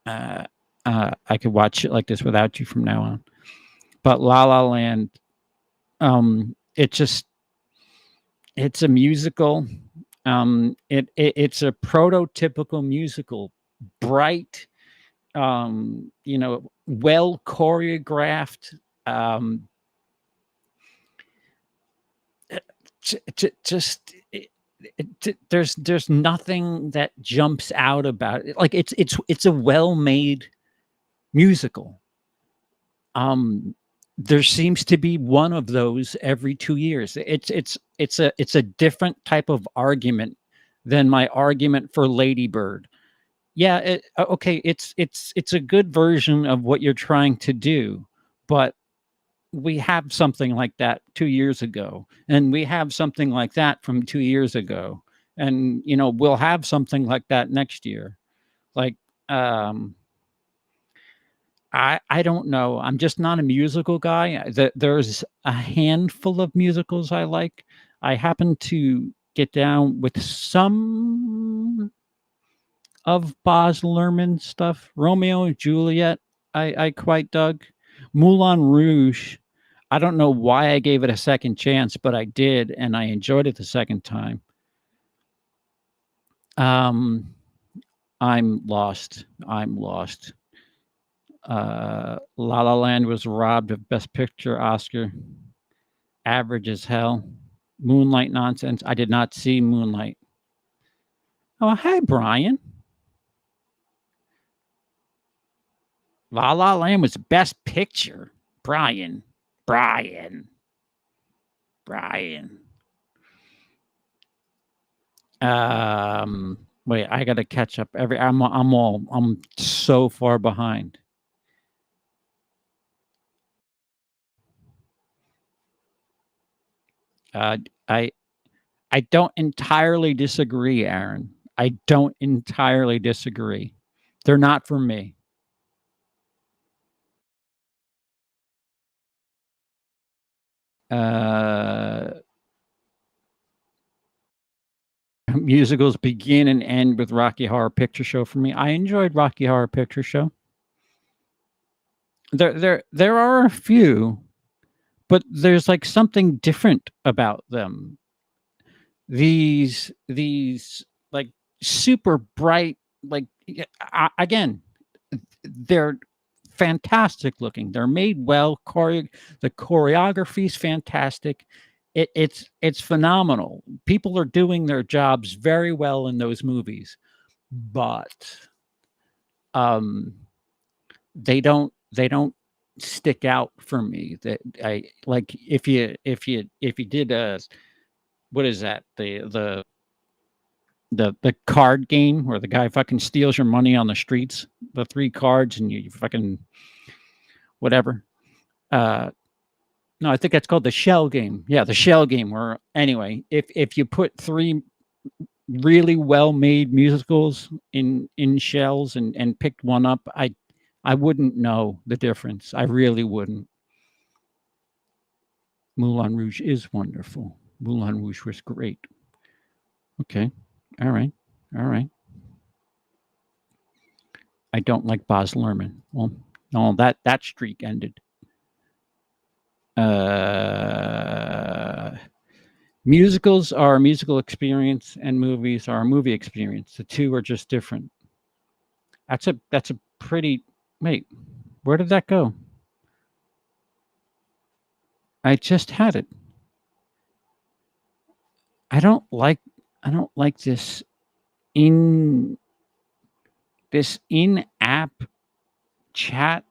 I could watch shit like this without you from now on. But La La Land, it's a musical. It's a prototypical musical, bright, well choreographed. Just there's nothing that jumps out about it. Like it's a well-made musical. There seems to be one of those every 2 years. It's a different type of argument than my argument for Lady Bird. Yeah, okay, it's a good version of what you're trying to do, but we have something like that 2 years ago, and we have something like that from 2 years ago, and we'll have something like that next year. Like, I don't know. I'm just not a musical guy. There's a handful of musicals I like. I happen to get down with some of Baz Luhrmann's stuff. Romeo and Juliet, I quite dug. Moulin Rouge, I don't know why I gave it a second chance, but I did, and I enjoyed it the second time. I'm lost. La La Land was robbed of Best Picture Oscar. Average as hell. Moonlight nonsense. I did not see Moonlight. Oh, hi, Brian. La La Land was Best Picture. Brian. Wait, I gotta catch up. I'm so far behind. I don't entirely disagree, Aaron. I don't entirely disagree. They're not for me. Musicals begin and end with Rocky Horror Picture Show for me. I enjoyed Rocky Horror Picture Show. There are a few, but there's like something different about them. These like super bright, like again, they're fantastic looking. They're made well. The choreography is fantastic. It's phenomenal. People are doing their jobs very well in those movies, but they don't stick out for me. That I like if you did a what is that the card game where the guy fucking steals your money on the streets, the 3 cards, and you fucking whatever. No, I think that's called the shell game. Yeah, the shell game. Where anyway, if you put 3 really well made musicals in shells and picked one up, I wouldn't know the difference. I really wouldn't. Moulin Rouge is wonderful. Moulin Rouge was great. Okay. All right. I don't like Baz Luhrmann. Well, no, that streak ended. Musicals are a musical experience, and movies are a movie experience. The two are just different. That's a pretty. Wait, where did that go? I just had it. I don't like this in-app chat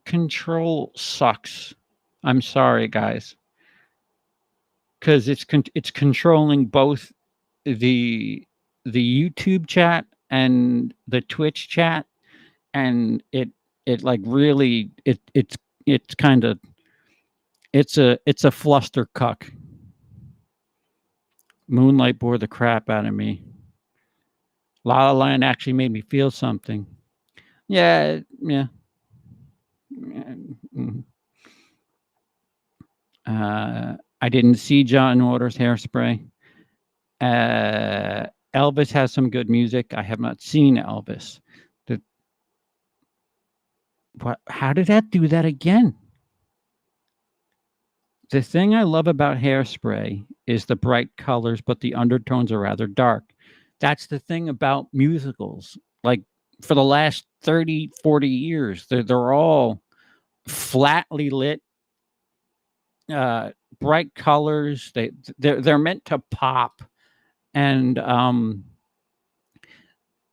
control sucks. I'm sorry, guys, because it's controlling both the YouTube chat and the Twitch chat, and it like really it's kind of it's a fluster cuck. Moonlight bored the crap out of me. La La Land actually made me feel something. Yeah, yeah. Mhm. I didn't see John Waters' Hairspray. Elvis has some good music. I have not seen Elvis. The what? How did that do that again? The thing I love about Hairspray is the bright colors, but the undertones are rather dark. That's the thing about musicals. Like for the last 30, 40 years, they're all flatly lit, bright colors. They're meant to pop, and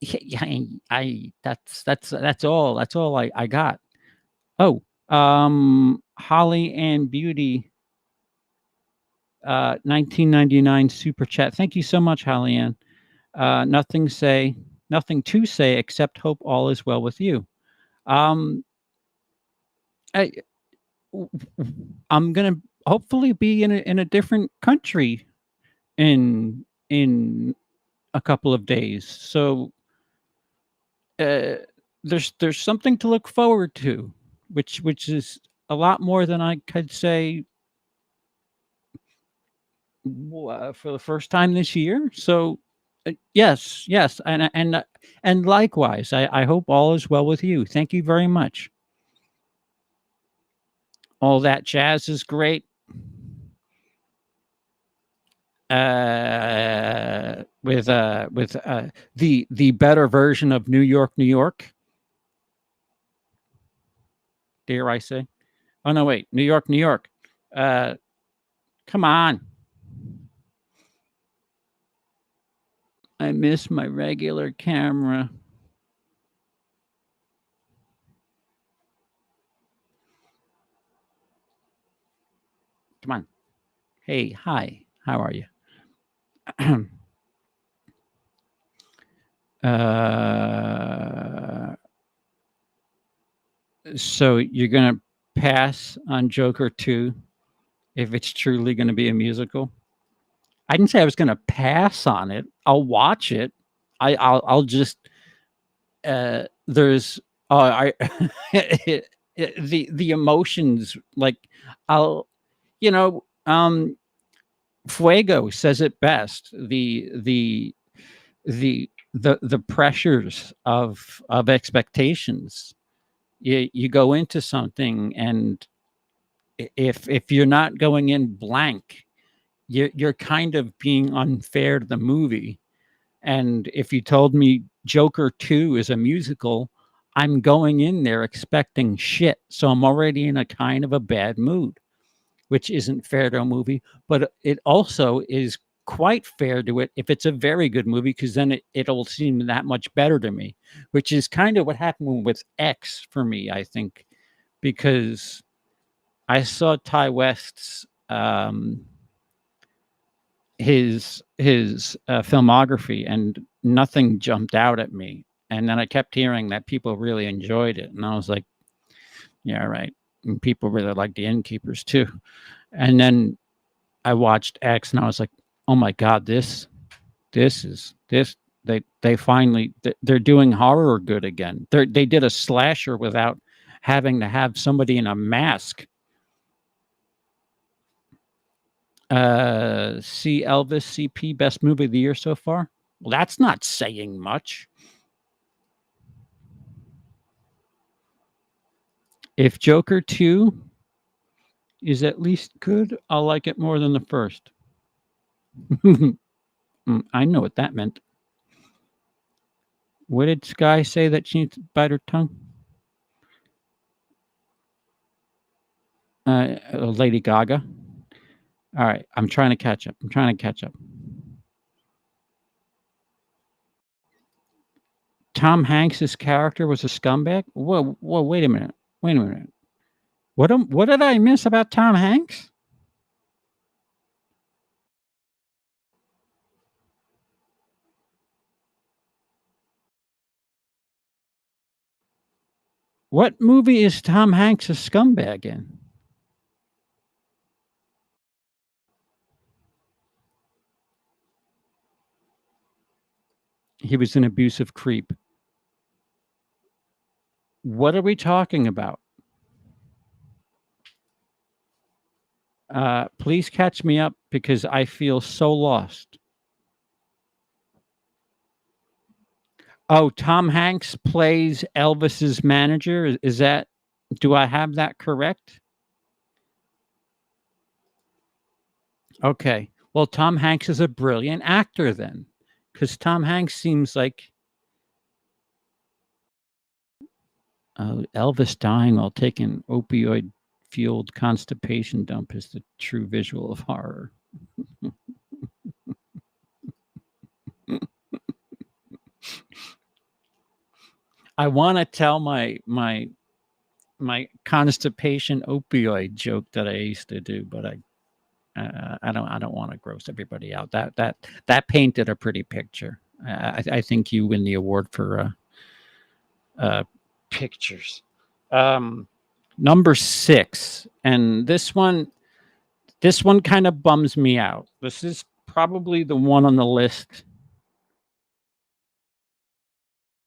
yeah, that's all I got. Oh, Holly and Beauty, 1999 super chat. Thank you so much, Holly Ann. Nothing to say except hope all is well with you. Um, I, I'm gonna hopefully be in a different country in a couple of days. So uh, there's something to look forward to, which is a lot more than I could say for the first time this year. So yes, yes, and likewise, I hope all is well with you. Thank you very much. All that jazz is great. With the better version of New York, New York. Dare I say? Oh no, wait, New York, New York. Uh, Come on. I miss my regular camera. Come on. Hey, hi. How are you? uh, so you're gonna pass on Joker 2 if it's truly gonna be a musical? I didn't say I was gonna pass on it. I'll watch it. I'll just there's I the emotions like I'll you know Fuego says it best. The pressures of expectations. You go into something, and if you're not going in blank, you're kind of being unfair to the movie. And if you told me Joker 2 is a musical, I'm going in there expecting shit. So I'm already in a kind of a bad mood, which isn't fair to a movie, but it also is quite fair to it if it's a very good movie, because then it'll seem that much better to me, which is kind of what happened with X for me, I think, because I saw Ty West's his filmography, and nothing jumped out at me. And then I kept hearing that people really enjoyed it, and I was like, yeah, right. And people really like The Innkeepers too. And then I watched X, and I was like, oh my god, this is this they finally they're doing horror good again. They did a slasher without having to have somebody in a mask. See Elvis CP best movie of the year so far. Well, that's not saying much. If Joker 2 is at least good, I'll like it more than the first. I know what that meant. What did Sky say that she needs to bite her tongue? Lady Gaga. All right, I'm trying to catch up. Tom Hanks's character was a scumbag. Whoa, wait a minute. What did I miss about Tom Hanks? What movie is Tom Hanks a scumbag in? He was an abusive creep. What are we talking about? Please catch me up because I feel so lost. Oh, Tom Hanks plays Elvis's manager. Is that, do I have that correct? Okay. Well, Tom Hanks is a brilliant actor then, because Tom Hanks seems like Elvis dying while taking opioid fueled constipation dump is the true visual of horror. I want to tell my constipation opioid joke that I used to do, but I don't want to gross everybody out. That painted a pretty picture. I think you win the award for pictures. Number 6, and this one kind of bums me out. This is probably the one on the list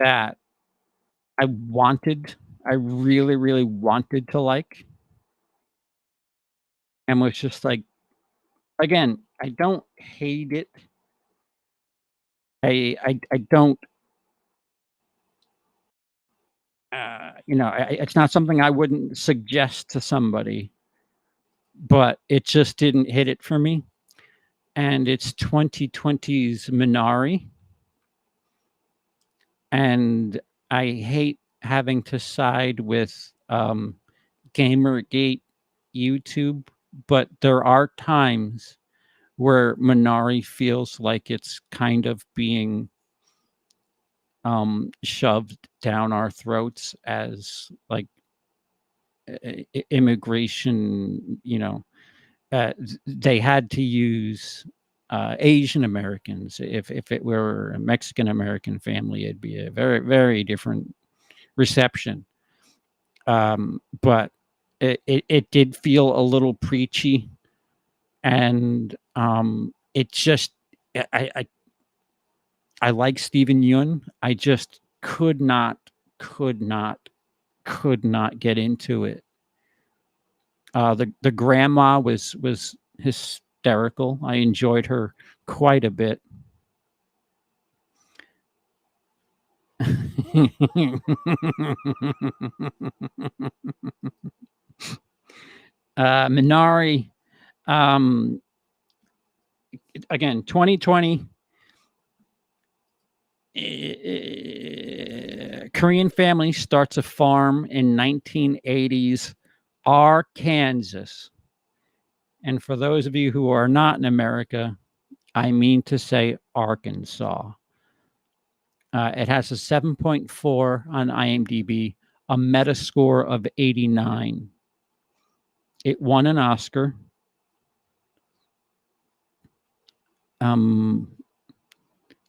that I really, really wanted to like, and was just like, again, I don't hate it. I don't, it's not something I wouldn't suggest to somebody, but it just didn't hit it for me. And it's 2020's Minari. And I hate having to side with Gamergate YouTube, but there are times where Minari feels like it's kind of being shoved down our throats as like immigration, they had to use Asian Americans. If it were a Mexican American family, it'd be a very, very different reception. But it did feel a little preachy, and it just I like Stephen Yun. I just could not get into it. The grandma was hysterical. I enjoyed her quite a bit. Minari, again, 2020. Korean family starts a farm in 1980s Arkansas. And for those of you who are not in America, I mean to say Arkansas. It has a 7.4 on IMDb, a Metascore of 89. It won an Oscar.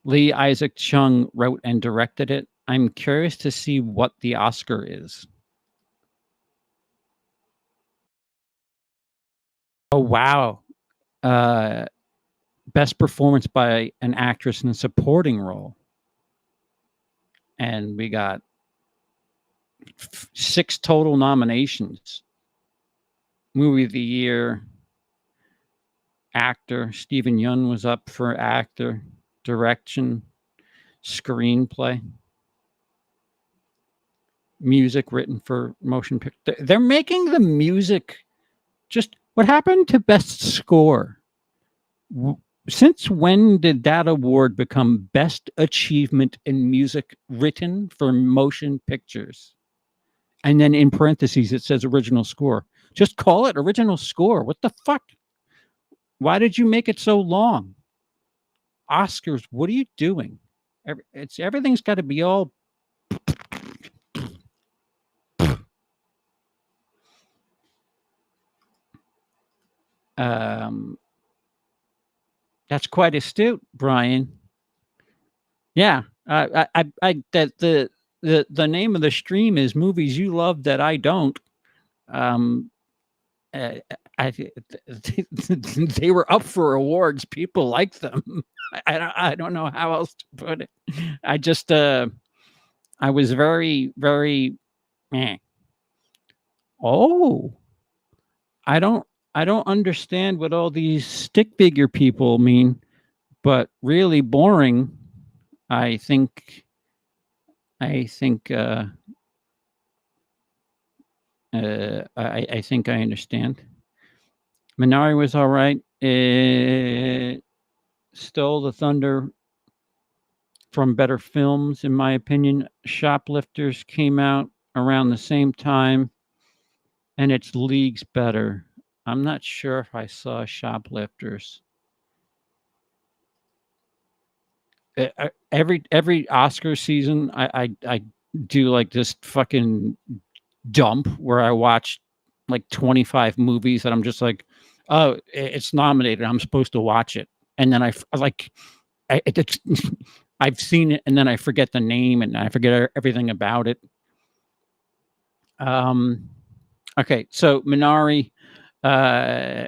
Lee Isaac Chung wrote and directed it. I'm curious to see what the Oscar is. Oh, wow. Best performance by an actress in a supporting role. And we got 6 total nominations. Movie of the Year, actor, Stephen Yun was up for actor, direction, screenplay, music written for motion picture. They're making the music just, what happened to best score? Since when did that award become best achievement in music written for motion pictures? And then in parentheses, it says original score. Just call it original score. What the fuck? Why did you make it so long? Oscars, what are you doing? Everything's got to be all. That's quite astute, Brian. Yeah, the name of the stream is movies you love that I don't. Um, uh, I they were up for awards. People like them. I don't know how else to put it. I just I was very meh. Oh, I don't I don't understand what all these stick figure people mean, but really boring. I think I think I think I understand. Minari was all right. It stole the thunder from better films, in my opinion. Shoplifters came out around the same time, and it's leagues better. I'm not sure if I saw Shoplifters. Every Oscar season, I do like this fucking dump where I watch like 25 movies that I'm just like, oh, it's nominated. I'm supposed to watch it, and then like it's I've seen it, and then I forget the name and I forget everything about it. Um, okay, so Minari, uh,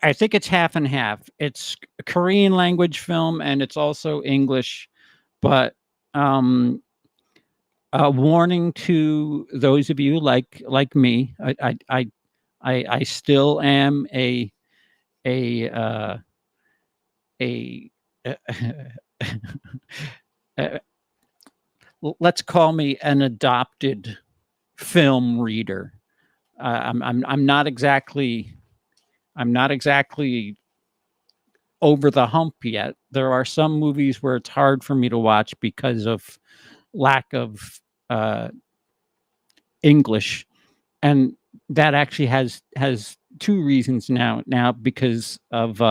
I think it's half and half. It's a Korean language film and it's also English, but um, a warning to those of you like me. I still am a a uh, let's call me an adopted film reader. I'm not exactly over the hump yet. There are some movies where it's hard for me to watch because of lack of uh, English, and that actually has two reasons now. Now because of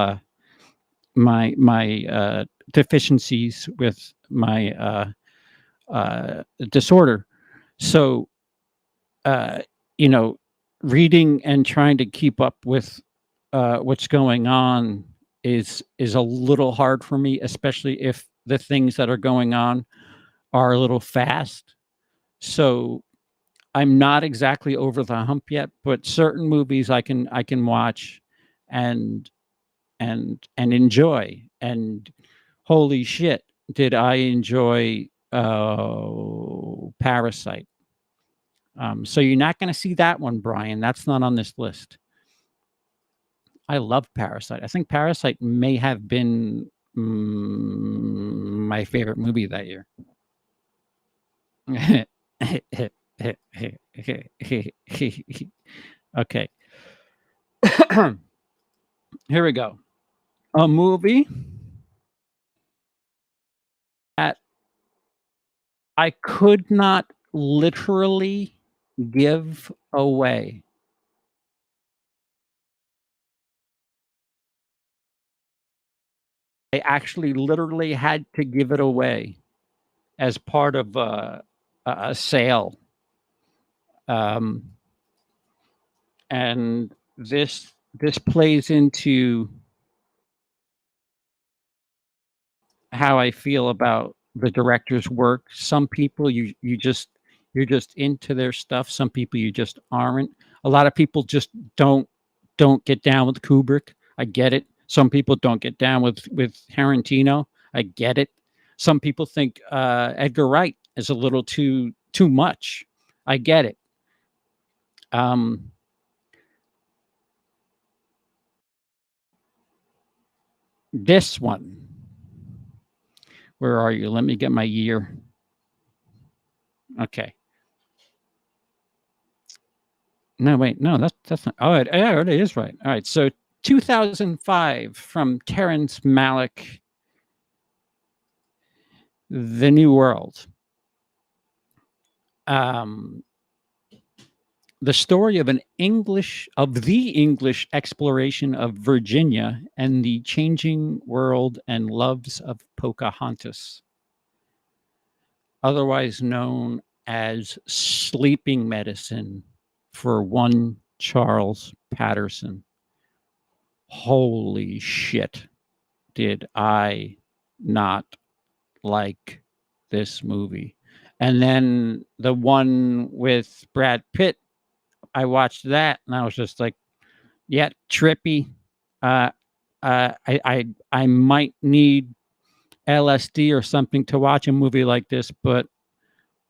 my deficiencies with my disorder. So uh, you know, reading and trying to keep up with what's going on is a little hard for me, especially if the things that are going on are a little fast. So I'm not exactly over the hump yet, but certain movies I can watch and and enjoy. And holy shit, did I enjoy Parasite. So you're not going to see that one, Brian. That's not on this list. I love Parasite. I think Parasite may have been my favorite movie that year. Okay. Here we go. A movie that I could not literally give away. I actually literally had to give it away as part of a sale. Um, and this plays into how I feel about the director's work. Some people you're just into their stuff. Some people you just aren't. A lot of people just don't get down with Kubrick. I get it. Some people don't get down with Tarantino. I get it. Some people think Edgar Wright is a little too much. I get it. Um, this one, where are you? Let me get my year. Okay. No, wait, no, that's not. Oh, yeah, it is right. All right, so 2005 from Terrence Malick, The New World. Um, the story of the English exploration of Virginia and the changing world and loves of Pocahontas, otherwise known as sleeping medicine for one Charles Patterson. Holy shit, did I not like this movie. And then the one with Brad Pitt, I watched that and I was just like, yeah, trippy. I might need LSD or something to watch a movie like this, but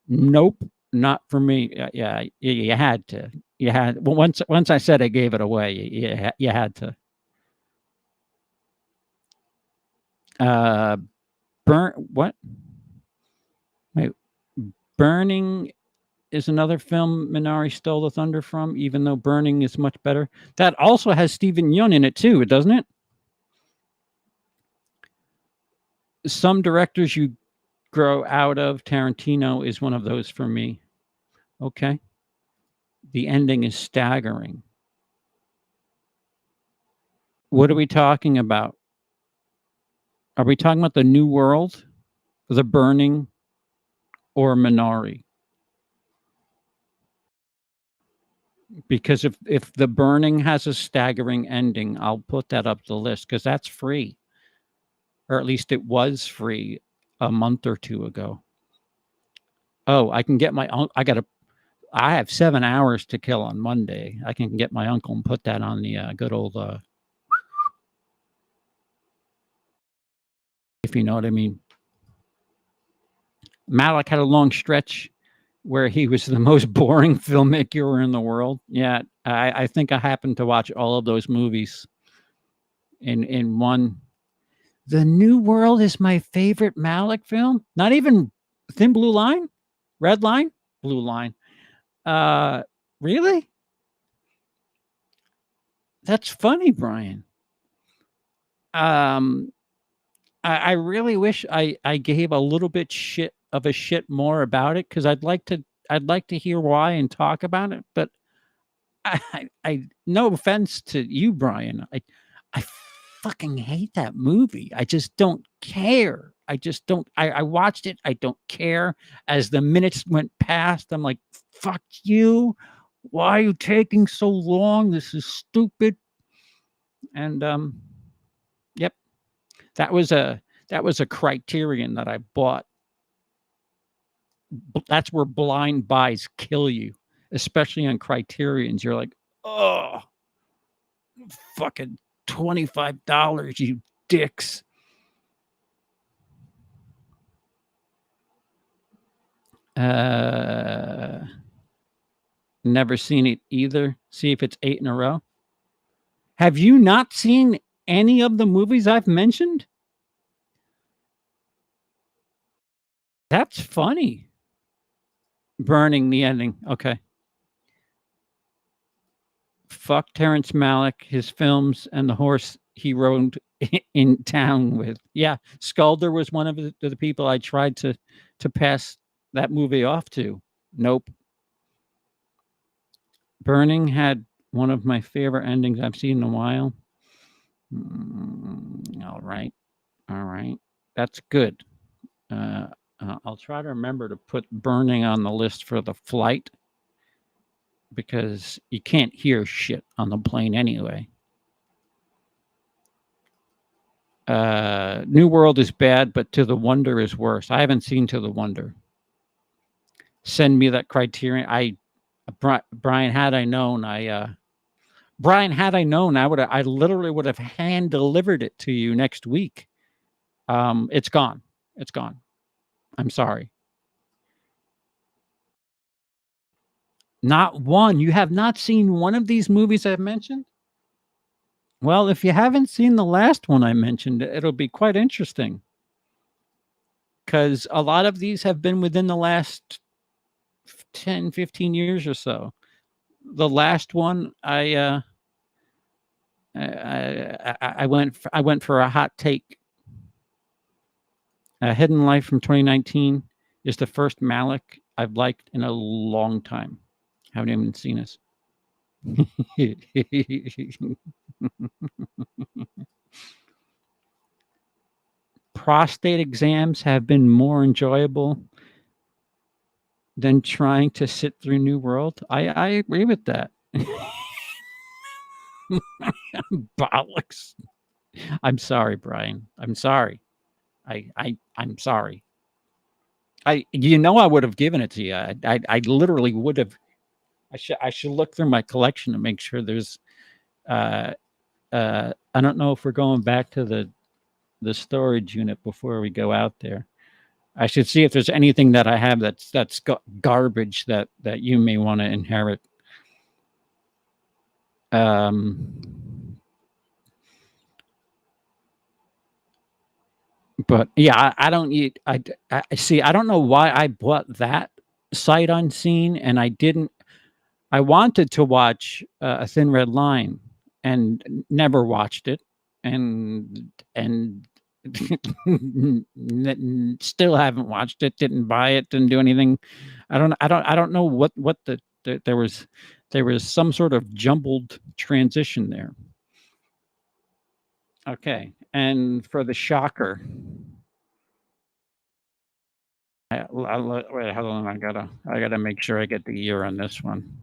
nope, not for me. Yeah, you had to. You had well, once I said I gave it away, you had to. Uh, burn what? Wait, Burning is another film Minari stole the thunder from, even though Burning is much better. That also has Stephen Yeun in it too, doesn't it? Some directors you grow out of. Tarantino is one of those for me. Okay. The ending is staggering. What are we talking about? Are we talking about The New World, The Burning, or Minari? Because if The Burning has a staggering ending, I'll put that up the list because that's free, or at least it was free a month or two ago. Oh, I can get my I have 7 hours to kill on Monday. I can get my uncle and put that on the good old if you know what I mean. Malick had a long stretch where he was the most boring filmmaker in the world. Yeah, I think I happened to watch all of those movies in one. The New World is my favorite Malick film. Not even Thin Blue Line, Red Line, Blue Line. Uh, really? That's funny, Brian. Um, I really wish I gave a little bit shit more about it because I'd like to hear why and talk about it. But I no offense to you, Brian. I fucking hate that movie. I just don't care. I just don't. I watched it. I don't care. As the minutes went past, I'm like, fuck you. Why are you taking so long? This is stupid. And yep, that was a criterion that I bought. That's where blind buys kill you, especially on criterions. You're like, oh, fucking $25, you dicks. Never seen it either. See if it's 8 in a row. Have you not seen any of the movies I've mentioned? That's funny. Burning the ending. Okay. Fuck Terrence Malick, his films, and the horse he rode in town with. Yeah, Skulder was one of the people I tried to pass that movie off to. Nope. Burning had one of my favorite endings I've seen in a while. All right. All right. That's good. I'll try to remember to put Burning on the list for the flight because you can't hear shit on the plane anyway. New World is bad, but To the Wonder is worse. I haven't seen To the Wonder. Send me that criterion. Brian, had I known, I literally would have hand delivered it to you next week. It's gone. It's gone. I'm sorry. Not one. You have not seen one of these movies I've mentioned? Well, if you haven't seen the last one I mentioned, it'll be quite interesting. Because a lot of these have been within the last 10, 15 years or so. The last one, I went for a hot take. Hidden Life from 2019 is the first Malick I've liked in a long time. Haven't even seen this. Prostate exams have been more enjoyable than trying to sit through New World. I agree with that. Bollocks. I'm sorry, Brian. I'm sorry. I'm sorry. I would have given it to you. I literally would have. I should look through my collection to make sure there's. Uh, I don't know if we're going back to the storage unit before we go out there. I should see if there's anything that I have that's garbage that you may want to inherit. Um, but yeah, I don't eat. I see. I don't know why I bought that sight unseen, and I didn't. I wanted to watch A Thin Red Line, and never watched it, and still haven't watched it. Didn't buy it. Didn't do anything. I don't know what there was some sort of jumbled transition there. Okay, and for the shocker, wait, hold on. I gotta make sure I get the year on this one.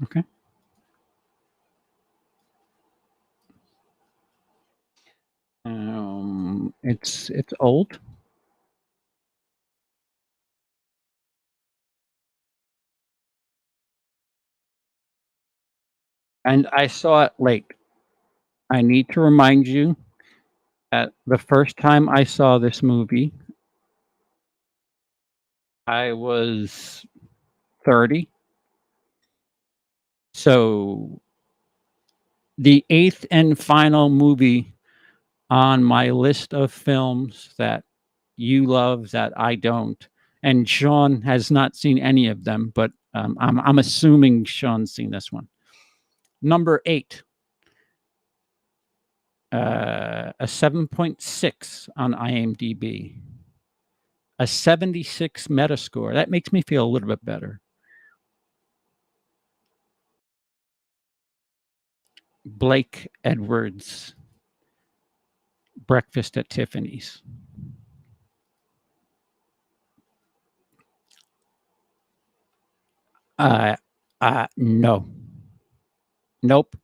Okay. It's old, and I saw it late. I need to remind you that the first time I saw this movie, I was 30. So the eighth and final movie on my list of films that you love that I don't, and Sean has not seen any of them, but I'm assuming Sean's seen this one. Number 8, a 7.6 on IMDb, a 76 Metascore. That makes me feel a little bit better. Blake Edwards, Breakfast at Tiffany's. Uh, no, nope.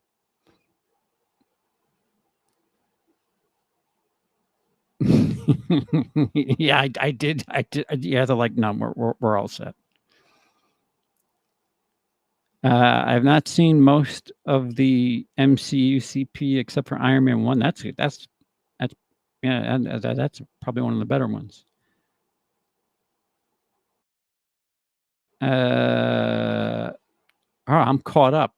Yeah, I did. Yeah, they're like, no, we're all set. I've not seen most of the MCU CP except for Iron Man 1. That's yeah, and that's probably one of the better ones. Oh, I'm caught up.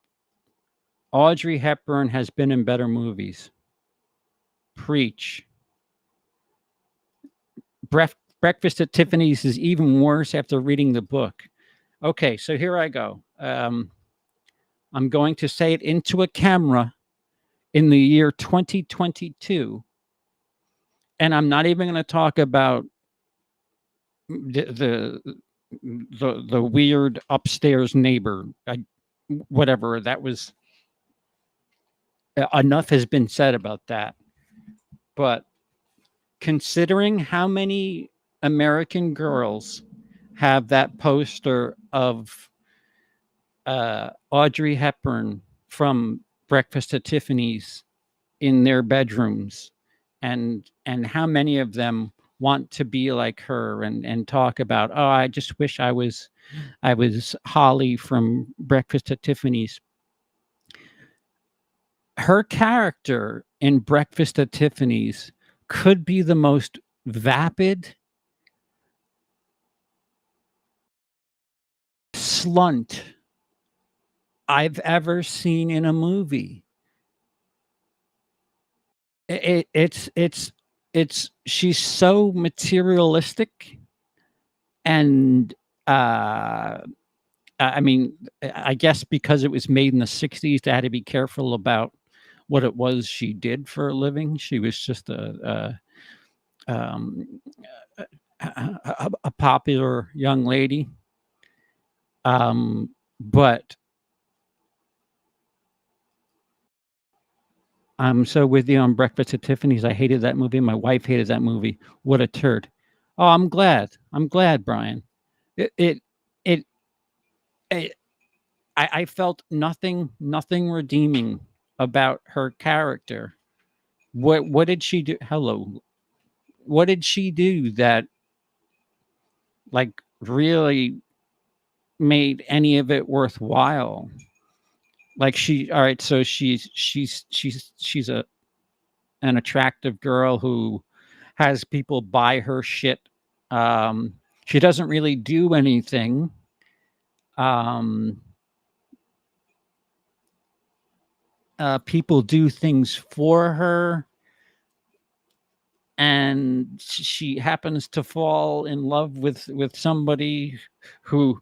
Audrey Hepburn has been in better movies. Preach. Breakfast at Tiffany's is even worse after reading the book. Okay, so here I go. I'm going to say it into a camera in the year 2022, and I'm not even going to talk about the weird upstairs neighbor. Whatever that was. Enough has been said about that. But considering how many American girls have that poster of Audrey Hepburn from Breakfast at Tiffany's in their bedrooms, and how many of them want to be like her and talk about, oh, I just wish I was Holly from Breakfast at Tiffany's. Her character in Breakfast at Tiffany's could be the most vapid slunt I've ever seen in a movie. It's she's so materialistic, and I mean, I guess because it was made in the 60s, they had to be careful about what it was she did for a living. She was just um, a popular young lady. But I'm so with you on Breakfast at Tiffany's. I hated that movie. My wife hated that movie. What a turd. Oh, I'm glad. I'm glad, Brian. It it it, it I felt nothing redeeming about her character. What did she do? Hello. What did she do that like really made any of it worthwhile? Like she all right, so she's a an attractive girl who has people buy her shit. She doesn't really do anything. Um, People do things for her, and she happens to fall in love with somebody who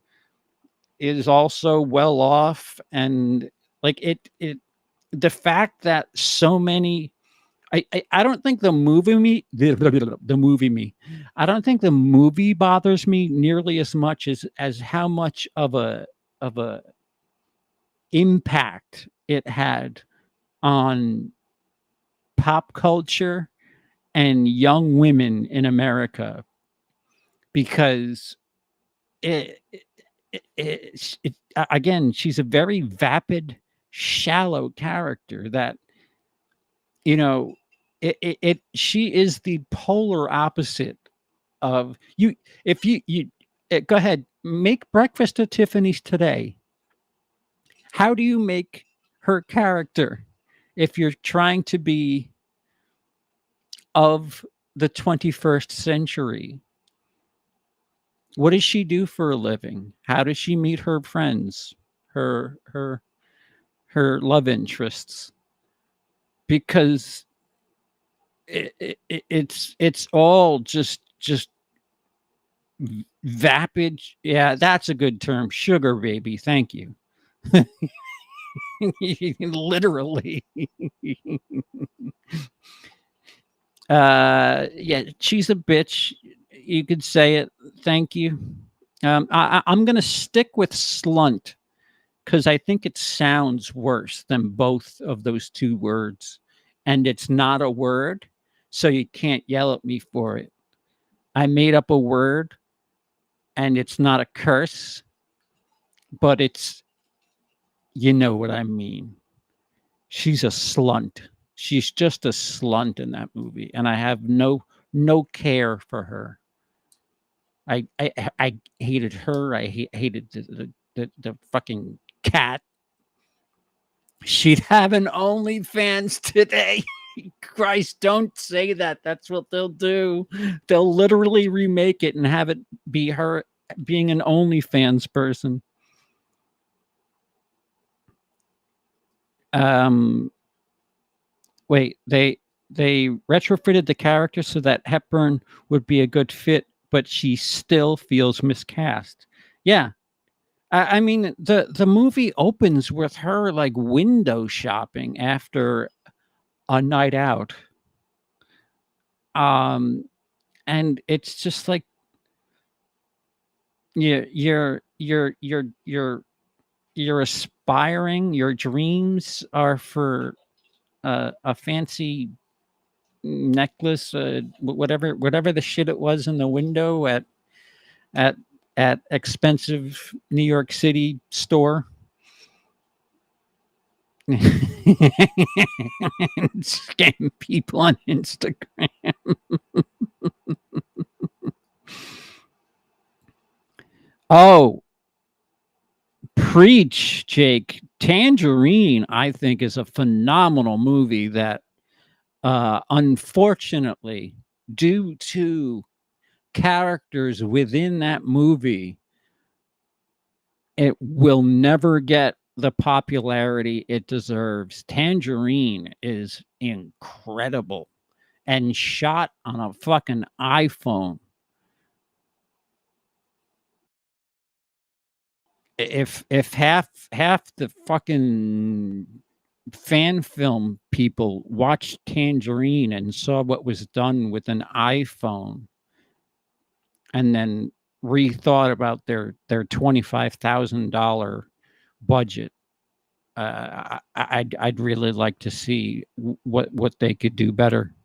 is also well off, and like it the fact that so many I don't think the movie me. I don't think the movie bothers me nearly as much as how much of a impact it had on pop culture and young women in America because again, she's a very vapid, shallow character that you know she is the polar opposite of you. If you go ahead, make breakfast at Tiffany's today. How do you make her character if you're trying to be of the 21st century? What does she do for a living? How does she meet her friends, her her her love interests? Because it's all just vapid. Yeah, that's a good term. Sugar baby. Thank you. Literally. Yeah, she's a bitch. You could say it. Thank you. I'm gonna stick with slunt because I think it sounds worse than both of those two words, and it's not a word, so you can't yell at me for it. I made up a word, and it's not a curse, but it's you know what I mean. She's a slunt. She's just a slunt in that movie, and I have no care for her. I hated her. Hated the fucking cat. She'd have an OnlyFans today. Christ, don't say that. That's what they'll do. They'll literally remake it and have it be her being an OnlyFans person. Um, Wait, they retrofitted the character so that Hepburn would be a good fit, but she still feels miscast. Yeah, I mean the movie opens with her like window shopping after a night out, um, and it's just like you're you're aspiring. Your dreams are for a fancy necklace, whatever the shit it was in the window at at expensive New York City store. Scam people on Instagram. Oh, preach, Jake. Tangerine, I think, is a phenomenal movie that, unfortunately, due to characters within that movie, it will never get the popularity it deserves. Tangerine is incredible and shot on a fucking iPhone. If half the fucking fan film people watched Tangerine and saw what was done with an iPhone and then rethought about their $25,000 budget, I'd really like to see what they could do better.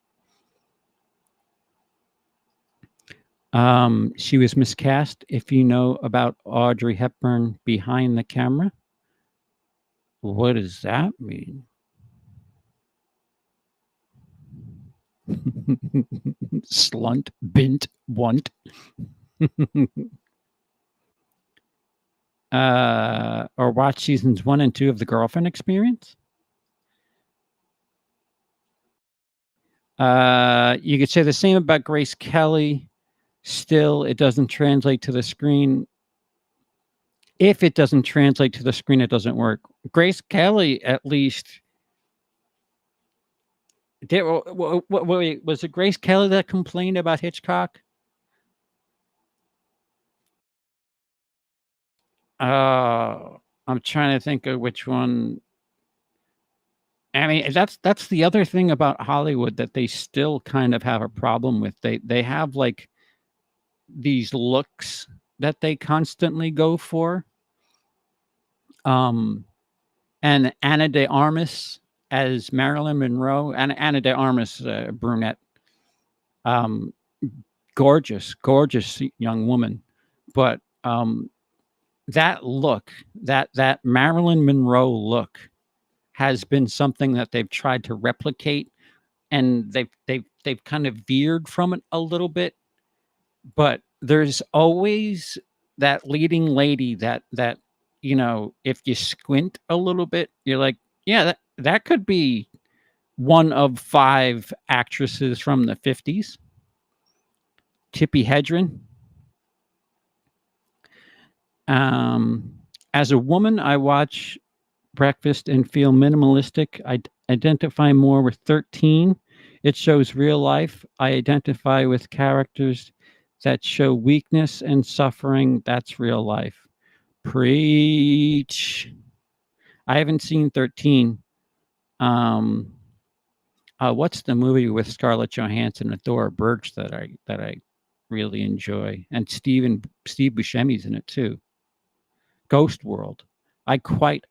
She was miscast. If you know about Audrey Hepburn behind the camera, what does that mean? Slunt, bint, want. Or watch seasons 1 and 2 of The Girlfriend Experience. You could say the same about Grace Kelly. Still, it doesn't translate to the screen. If it doesn't translate to the screen, it doesn't work. Grace Kelly, at least. Wait, was it Grace Kelly that complained about Hitchcock? I'm trying to think of which one. I mean, that's the other thing about Hollywood that they still kind of have a problem with. They have like these looks that they constantly go for. And Ana de Armas as Marilyn Monroe, and Ana de Armas, brunette, um, gorgeous young woman, but that look, that Marilyn Monroe look, has been something that they've tried to replicate, and they've kind of veered from it a little bit, but there's always that leading lady that if you squint a little bit, you're like, yeah, that could be one of 5 actresses from the 50s. Tippi Hedren. As a woman, I watch Breakfast and feel minimalistic. I identify more with 13. It shows real life. I identify with characters that show weakness and suffering. That's real life. Preach. I haven't seen 13. What's the movie with Scarlett Johansson and Thora Birch that I really enjoy? And Steve Buscemi's in it too. Ghost World. I quite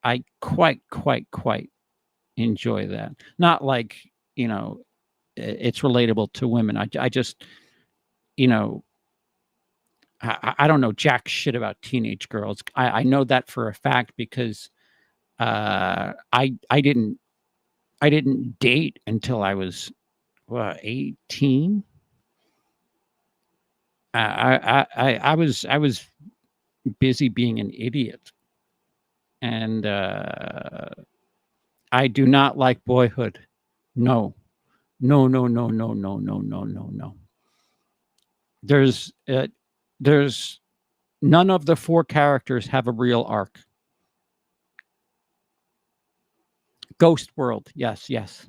enjoy that. Not like, it's relatable to women. I just, I don't know jack shit about teenage girls. I know that for a fact because I didn't date until I was 18. I was busy being an idiot, and I do not like Boyhood. No, no, no, no, no, no, no, no, no, no. There's none of the 4 characters have a real arc. Ghost World, yes, yes.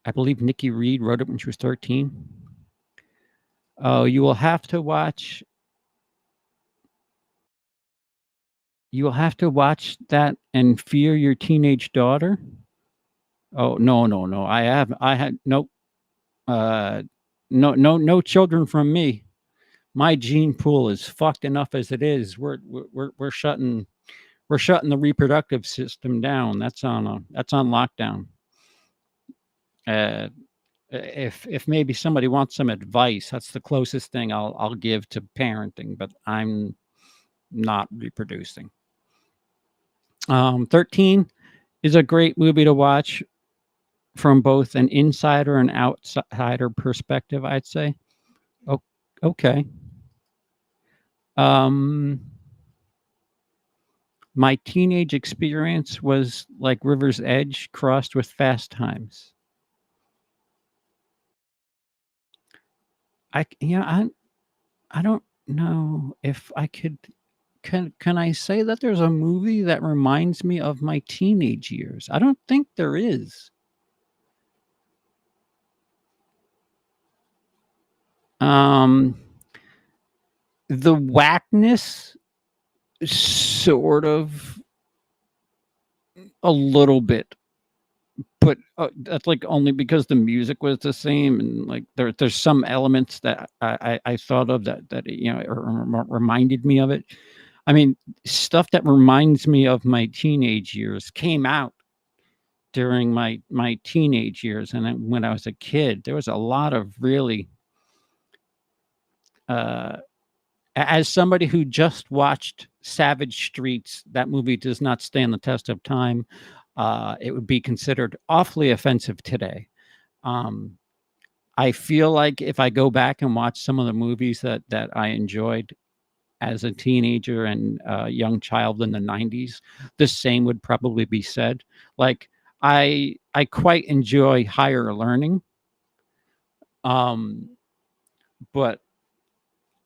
I believe Nikki Reed wrote it when she was 13. Oh, you will have to watch that and fear your teenage daughter. Oh, no, no, no. I had nope. No children from me. My gene pool is fucked enough as it is. We're shutting the reproductive system down. That's on lockdown. If maybe somebody wants some advice, that's the closest thing I'll give to parenting, but I'm not reproducing. 13 is a great movie to watch from both an insider and outsider perspective, I'd say. Oh, okay. My teenage experience was like River's Edge crossed with Fast Times. I don't know if I could. Can I say that there's a movie that reminds me of my teenage years? I don't think there is. The whackness, sort of, a little bit, but that's like only because the music was the same, and like there's some elements that I thought of that reminded me of it. I mean, stuff that reminds me of my teenage years came out during my teenage years, and when I was a kid, there was a lot of really uh, as somebody who just watched Savage Streets, that movie does not stand the test of time. It would be considered awfully offensive today. Um, I feel like if I go back and watch some of the movies that I enjoyed as a teenager and a young child in the 90s, the same would probably be said. Like I quite enjoy Higher Learning, um, but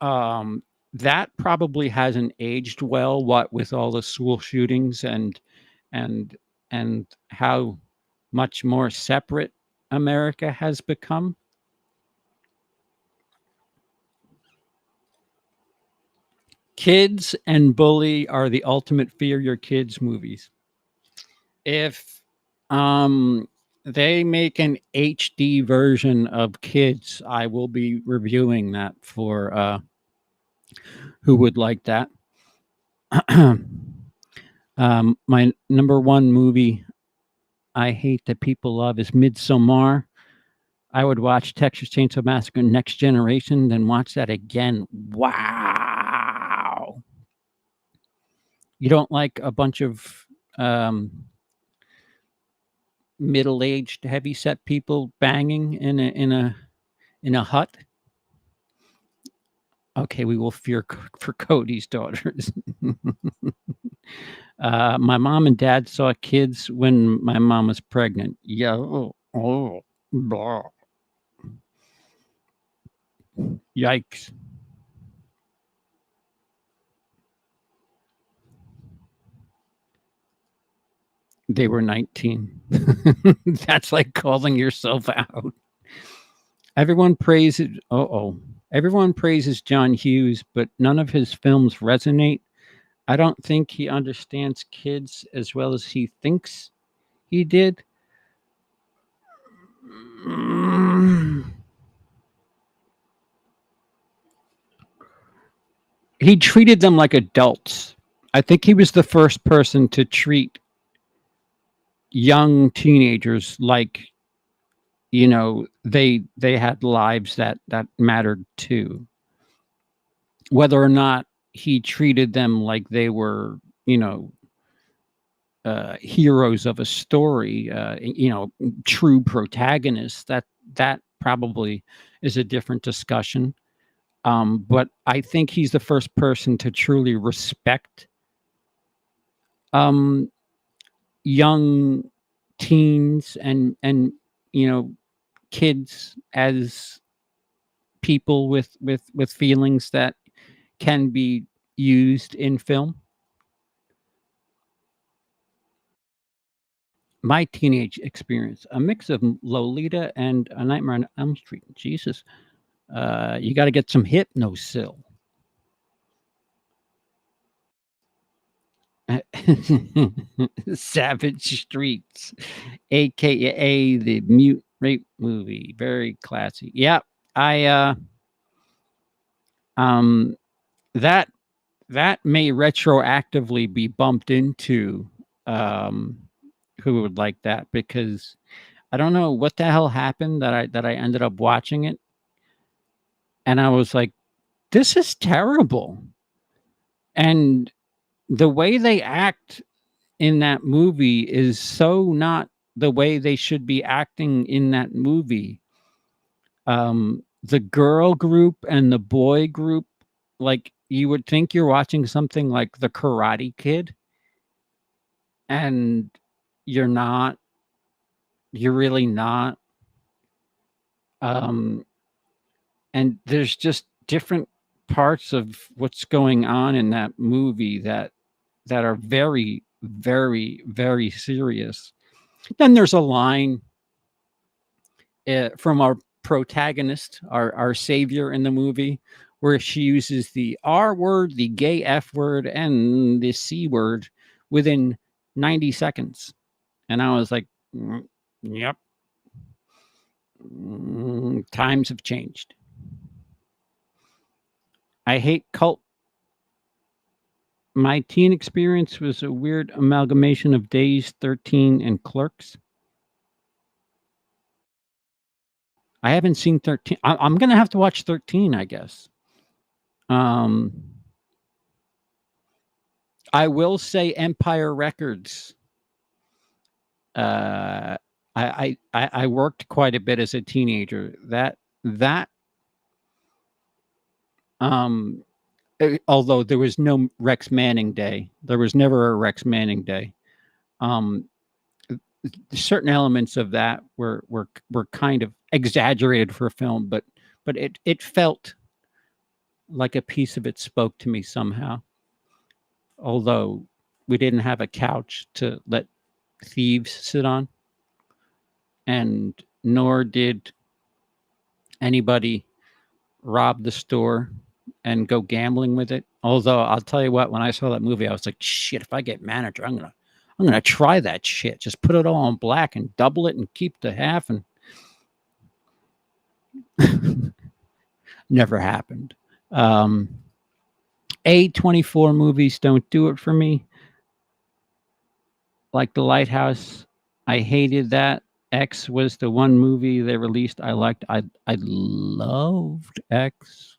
um, that probably hasn't aged well. What with all the school shootings and and how much more separate America has become. Kids and Bully are the ultimate fear your kids movies. If um they make an HD version of Kids, I will be reviewing that for who would like that. My number one movie I hate that people love is Midsommar. I would watch Texas Chainsaw Massacre Next Generation, then watch that again. Wow. You don't like a bunch of middle-aged, heavy-set people banging in a hut? Okay, we will fear for Cody's daughters. My mom and dad saw Kids when my mom was pregnant. Yeah. Oh, blah. Yikes. They were 19. That's like calling yourself out. Everyone praises Everyone praises John Hughes, but none of his films resonate. I don't think he understands kids as well as he thinks he did. He treated them like adults. I think he was the first person to treat young teenagers like, they had lives that mattered too. Whether or not he treated them like they were, heroes of a story, true protagonists, that probably is a different discussion. But I think he's the first person to truly respect um, young teens and kids as people with feelings that can be used in film. My teenage experience, a mix of Lolita and A Nightmare on Elm Street. Jesus, you got to get some Hypnosil. Savage Streets, aka the Mute Rape movie. Very classy. Yeah, I um that that may retroactively be bumped into um who would like that, because I don't know what the hell happened that I ended up watching it and I was like, this is terrible. And the way they act in that movie is so not the way they should be acting in that movie. The girl group and the boy group, like you would think you're watching something like The Karate Kid, and you're not. You're really not. Um, and there's just different parts of what's going on in that movie that are very, very, very serious. Then there's a line from our protagonist, our savior in the movie, where she uses the R word, the gay F word, and the C word within 90 seconds. And I was like, yep, times have changed. I hate cult. My teen experience was a weird amalgamation of Days 13 and Clerks. I haven't seen 13. I'm going to have to watch 13, I guess. I will say Empire Records. I worked quite a bit as a teenager. That although there was no Rex Manning Day, there was never a Rex Manning Day. Um, certain elements of that were kind of exaggerated for film, but it felt like a piece of it spoke to me somehow. Although we didn't have a couch to let thieves sit on, and nor did anybody rob the store and go gambling with it. Although I'll tell you what, when I saw that movie, I was like, shit, if I get manager, I'm gonna try that shit. Just put it all on black and double it and keep the half, and never happened. A24 movies don't do it for me. Like The Lighthouse, I hated that. X was the one movie they released I liked. I loved X.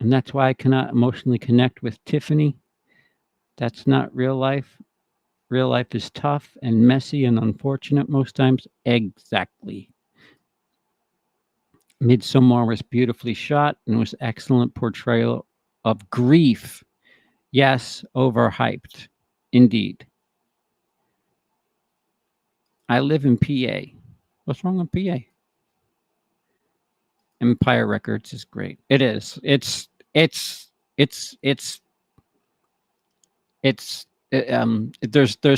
And that's why I cannot emotionally connect with Tiffany. That's not real life. Real life is tough and messy and unfortunate most times. Exactly. Midsommar was beautifully shot and was excellent portrayal of grief. Yes, overhyped. Indeed. I live in PA. What's wrong with PA? Empire Records is great. It is. It's there's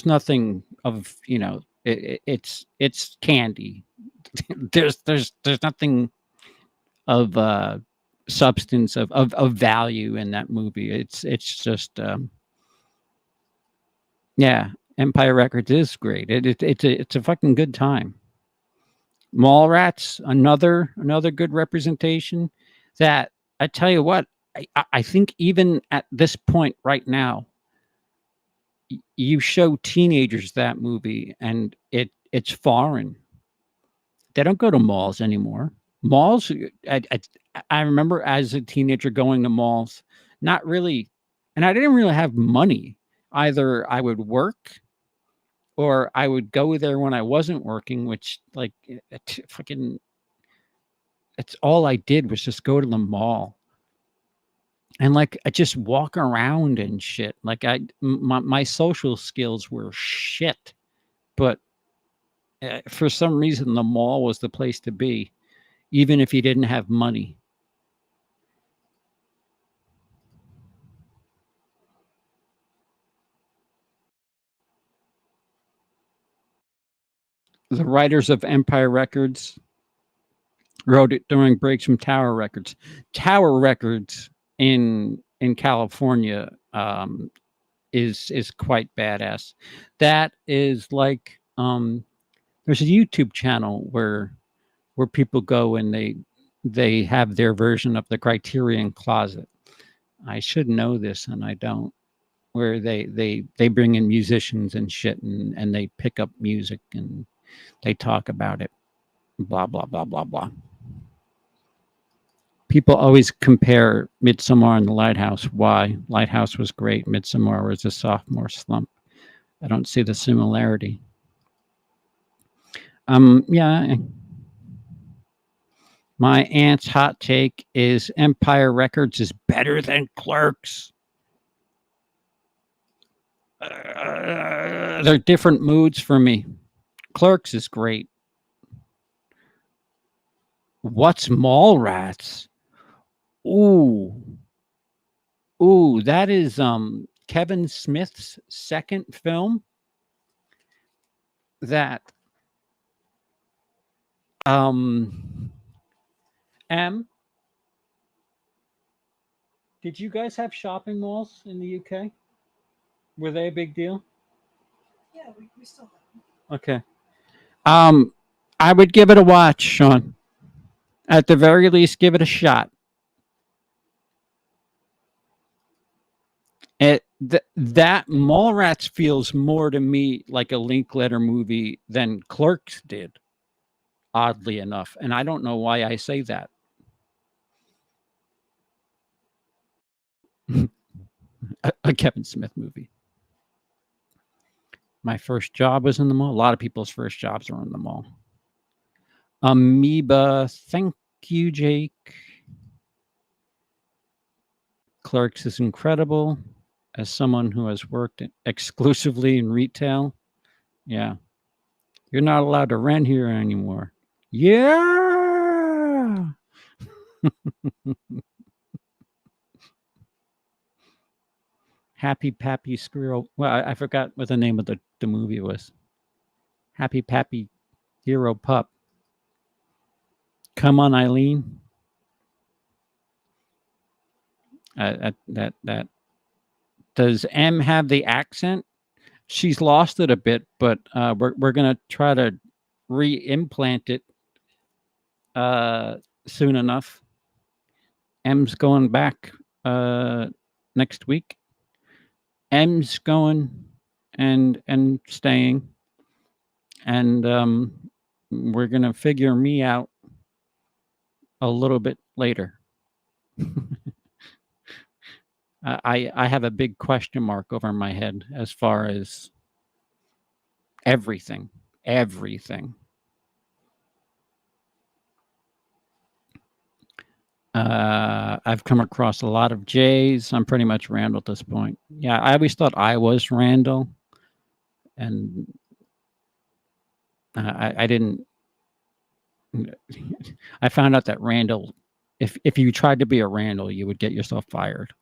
nothing of, it's candy. There's nothing of substance of value in that movie. It's just yeah, Empire Records is great. It's a fucking good time. Mallrats, another good representation. That, I tell you what, I think even at this point right now, you show teenagers that movie and it's foreign. They don't go to malls anymore. Malls, I remember as a teenager going to malls, not really, and I didn't really have money. Either I would work or I would go there when I wasn't working, which, like, fucking, it's all I did was just go to the mall. And, like, I just walk around and shit. Like, my social skills were shit, but for some reason, the mall was the place to be, even if you didn't have money. The writers of Empire Records wrote it during breaks from Tower Records. Tower Records in California is quite badass. That is like, there's a YouTube channel where people go and they have their version of the Criterion Closet. I should know this and I don't. Where they bring in musicians and shit, and they pick up music and they talk about it. Blah blah blah blah blah. People always compare Midsommar and The Lighthouse. Why? Lighthouse was great. Midsommar was a sophomore slump. I don't see the similarity. Yeah. My aunt's hot take is Empire Records is better than Clerks. They're different moods for me. Clerks is great. What's Mallrats? Ooh. Ooh, that is Kevin Smith's second film. That M, did you guys have shopping malls in the UK? Were they a big deal? Yeah, we still have them. Okay. I would give it a watch, Sean. At the very least, give it a shot. That Mallrats feels more to me like a Linkletter movie than Clerks did, oddly enough. And I don't know why I say that. A Kevin Smith movie. My first job was in the mall. A lot of people's first jobs are in the mall. Amoeba, thank you, Jake. Clerks is incredible. As someone who has worked exclusively in retail, yeah, you're not allowed to rent here anymore. Yeah. Happy Pappy Squirrel. Well, I forgot what the name of the movie was. Happy Pappy Hero Pup. Come on, Eileen. That does M have the accent? She's lost it a bit, but we're gonna try to re-implant it soon enough. M's going back next week. M's going and staying, and we're gonna figure me out a little bit later. I have a big question mark over my head as far as everything. I've come across a lot of J's. I'm pretty much Randall at this point. Yeah, I always thought I was Randall, and I didn't. I found out that Randall, if you tried to be a Randall, you would get yourself fired.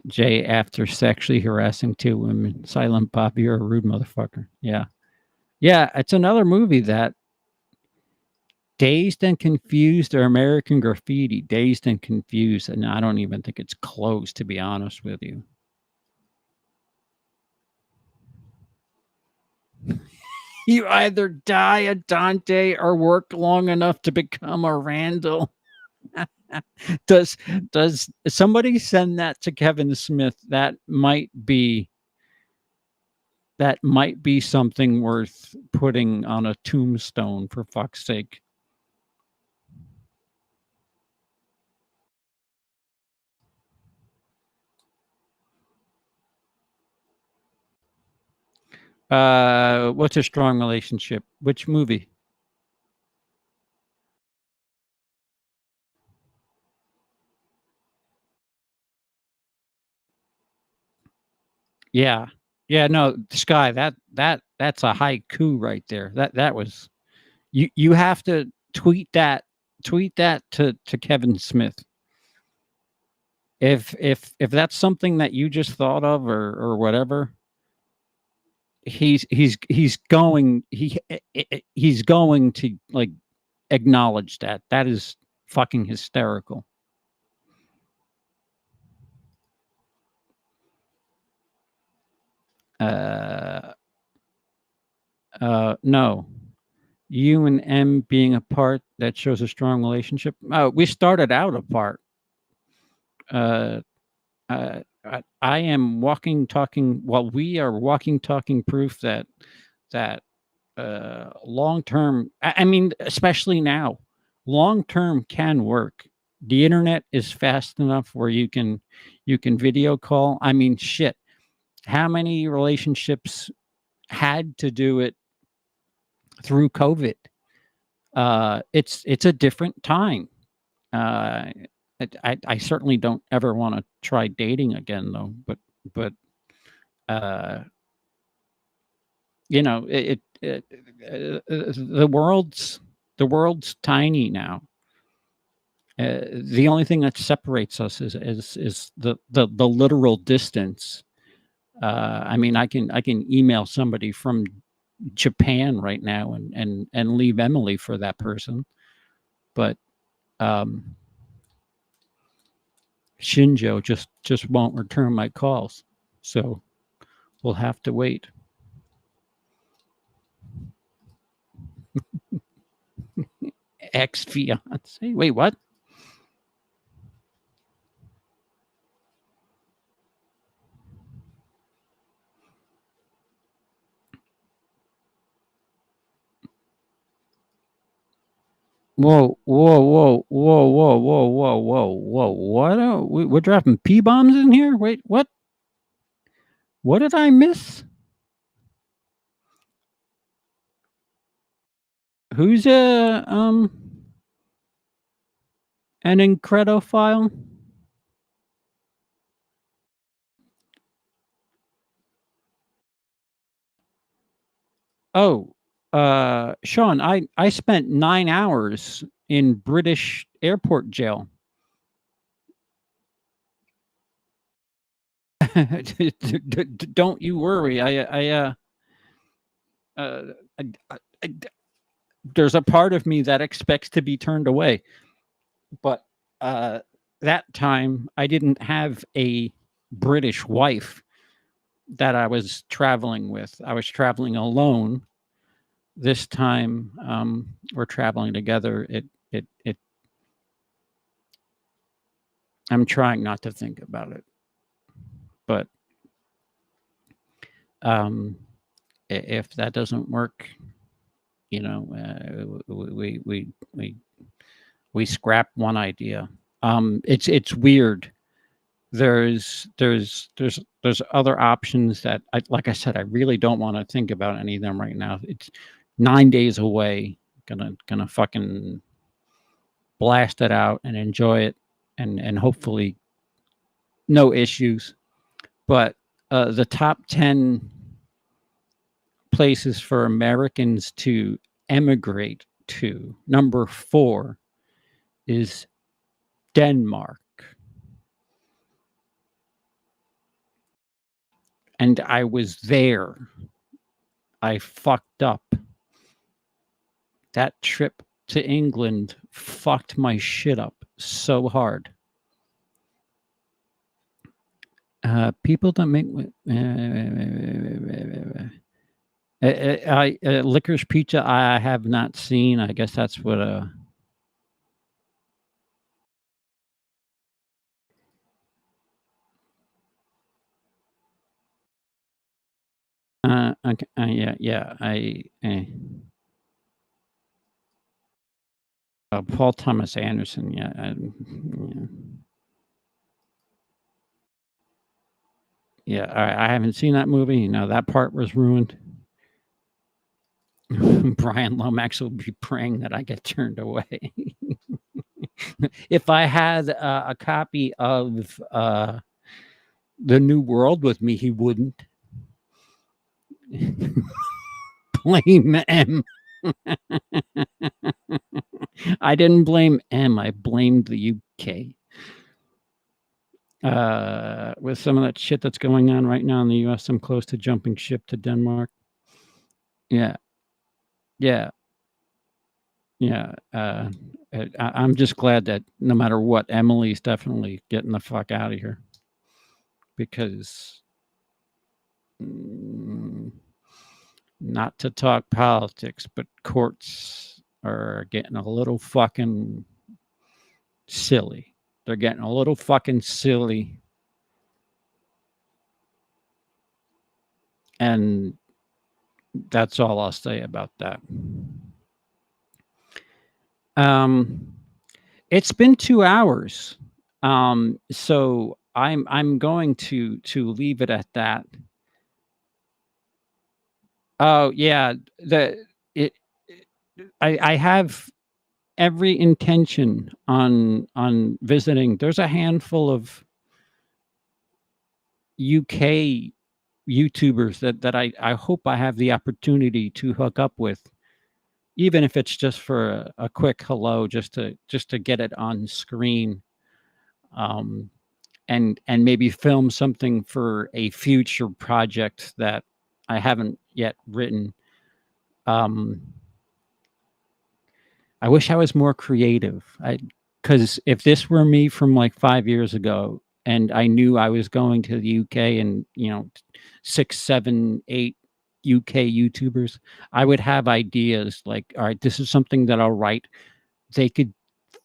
Jay, after sexually harassing 2 women, Silent Bob, you're a rude motherfucker. Yeah, it's another movie that Dazed and Confused or American Graffiti. Dazed and Confused, and I don't even think it's close, to be honest with you. You either die a Dante or work long enough to become a Randall. does somebody send that to Kevin Smith? That might be something worth putting on a tombstone, for fuck's sake. What's a strong relationship? Which movie? Yeah. No, Sky, that's a haiku right there. That was, you have to tweet that to Kevin Smith. If that's something that you just thought of or whatever, he's going to like acknowledge that. That is fucking hysterical. No. You and M being apart, that shows a strong relationship. We started out apart. Uh, I am walking, talking. Well, we are walking, talking proof that long term. I mean, especially now, long term can work. The internet is fast enough where you can video call. I mean, shit. How many relationships had to do it through COVID? It's a different time. Uh, I certainly don't ever want to try dating again, though. But uh, you know, the world's tiny now. The only thing that separates us is the literal distance. I mean, I can email somebody from Japan right now and leave Emily for that person, but Shinjo just won't return my calls, so we'll have to wait. Ex fiance. Wait, what? Whoa, whoa, whoa, whoa, whoa, whoa, whoa, whoa, whoa! What? We're dropping P bombs in here? Wait, what? What did I miss? Who's an incredophile? Oh, Sean, I spent 9 hours in British airport jail. Don't you worry. Uh, I, there's a part of me that expects to be turned away, but uh, that time I didn't have a British wife that I was traveling with. I was traveling alone. This time, we're traveling together. It. I'm trying not to think about it, but um, if that doesn't work, you know, we scrap one idea. It's weird. There's other options that like I said, I really don't want to think about any of them right now. It's 9 days away. Gonna fucking blast it out and enjoy it, and hopefully no issues. But the top 10 places for Americans to emigrate to, number 4 is Denmark. And I was there. I fucked up. That trip to England fucked my shit up so hard. People don't make licorice pizza. I have not seen. I guess that's what okay, yeah. Paul Thomas Anderson. Yeah, yeah. I haven't seen that movie. You know, that part was ruined. Brian Lomax will be praying that I get turned away. If I had a copy of The New World with me, he wouldn't. Blame M. I didn't blame M. I blamed the UK. With some of that shit that's going on right now in the US, I'm close to jumping ship to Denmark. Yeah. Yeah. Yeah. I'm just glad that no matter what, Emily's definitely getting the fuck out of here. Because not to talk politics, but courts are getting a little fucking silly. They're getting a little fucking silly. And that's all I'll say about that. It's been 2 hours. So I'm going to leave it at that. Oh yeah, I have every intention on visiting. There's a handful of UK YouTubers that I hope I have the opportunity to hook up with, even if it's just for a quick hello, just to get it on screen, and maybe film something for a future project that I haven't yet written. I wish I was more creative. Because if this were me from like 5 years ago, and I knew I was going to the UK and 6, 7, 8 UK YouTubers, I would have ideas like, all right, this is something that I'll write. They could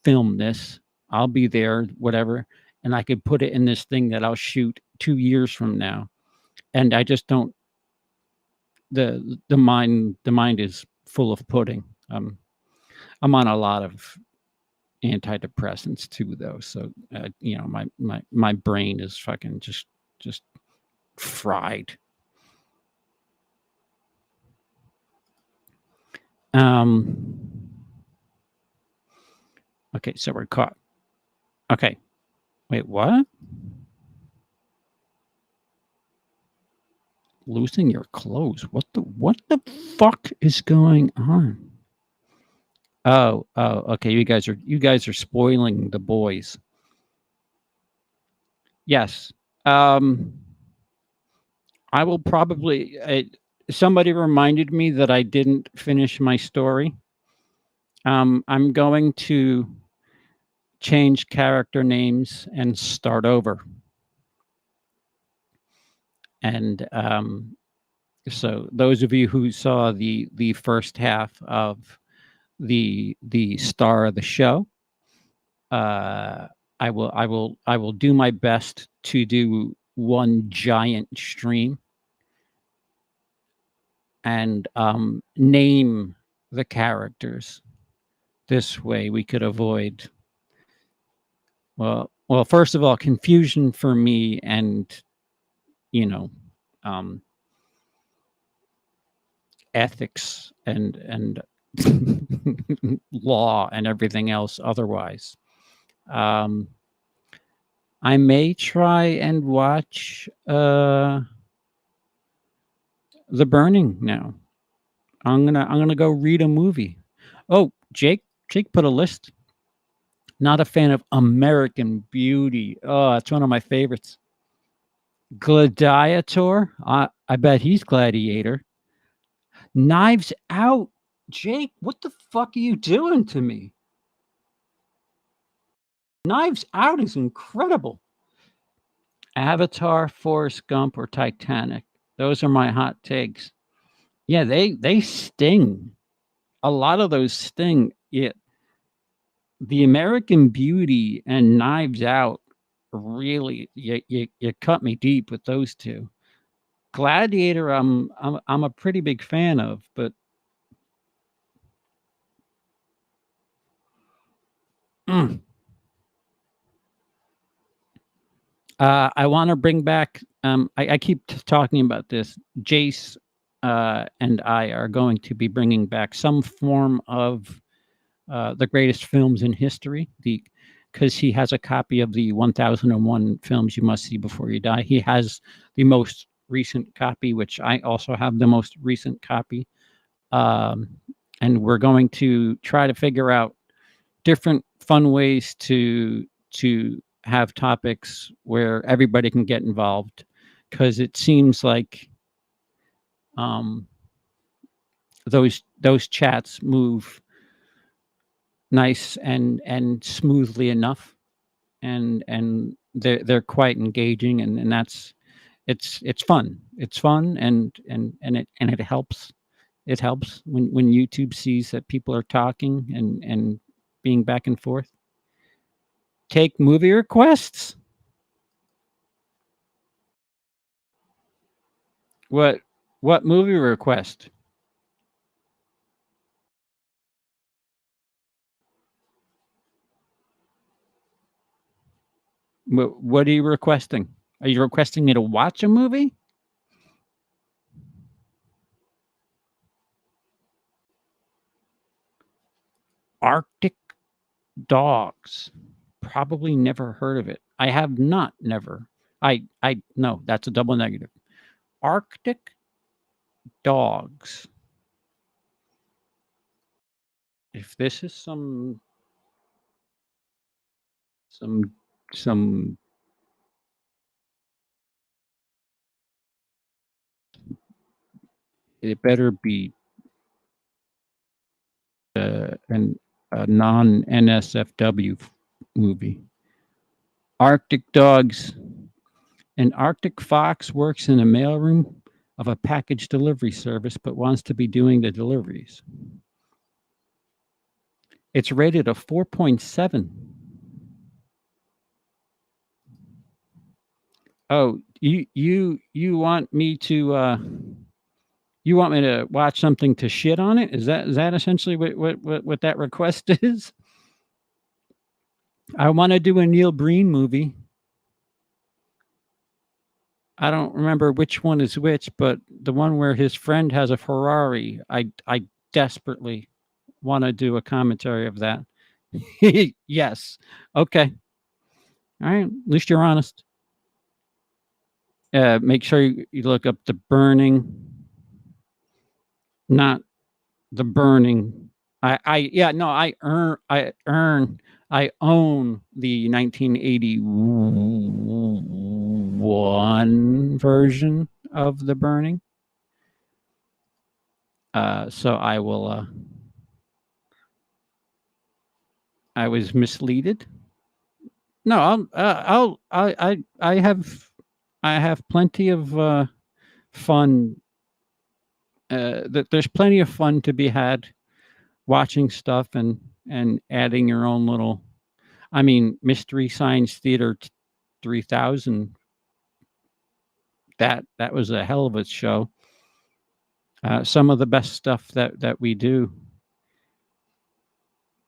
film this. I'll be there, whatever, and I could put it in this thing that I'll shoot 2 years from now. And I just don't. The mind is full of pudding. I'm on a lot of antidepressants too, though. So my brain is fucking just fried. Okay, so we're caught. Okay, wait, what? Losing your clothes? What the fuck is going on? Oh, okay. You guys are spoiling the boys. Yes. I will probably. Somebody reminded me that I didn't finish my story. I'm going to change character names and start over. And so those of you who saw the first half of the star of the show, I will do my best to do one giant stream and name the characters. This way we could avoid, well, first of all, confusion for me and, you know, ethics and law and everything else otherwise. I may try and watch The Burning now. I'm gonna go read a movie. Oh, Jake put a list. Not a fan of American Beauty. Oh, it's one of my favorites. Gladiator. I bet he's Gladiator. Knives Out. Jake, what the fuck are you doing to me? Knives Out is incredible. Avatar, Forrest Gump, or Titanic. Those are my hot takes. Yeah, they sting. A lot of those sting. Yeah, the American Beauty and Knives Out really you cut me deep with those two. Gladiator, I'm a pretty big fan of, but I want to bring back. I keep talking about this. Jace and I are going to be bringing back some form of the greatest films in history. Because he has a copy of the 1001 films you must see before you die. He has the most recent copy, which I also have the most recent copy. And we're going to try to figure out different fun ways to have topics where everybody can get involved, because it seems like those chats move nice and smoothly enough, and they're quite engaging, and that's it's fun. It's fun, and it helps. It helps when YouTube sees that people are talking and being back and forth. Take movie requests. What movie request? What are you requesting? Are you requesting me to watch a movie? Arctic Dogs. Probably never heard of it. I have not. Never. I no. That's a double negative. Arctic Dogs. If this is some some it better be a non NSFW movie. Arctic Dogs. An Arctic fox works in a mailroom of a package delivery service but wants to be doing the deliveries. It's rated a 4.7. Oh, you want me to You want me to watch something to shit on it? Is that essentially what that request is? I want to do a Neil Breen movie. I don't remember which one is which, but the one where his friend has a Ferrari, I desperately want to do a commentary of that. Yes. Okay. All right. At least you're honest. Make sure you look up The Burning, not The Burning. I own the 1981 version of The Burning. So I will. I was misleaded. No, I have plenty of fun. There's plenty of fun to be had watching stuff and adding your own little. I mean, Mystery Science Theater 3000. That was a hell of a show. Some of the best stuff that we do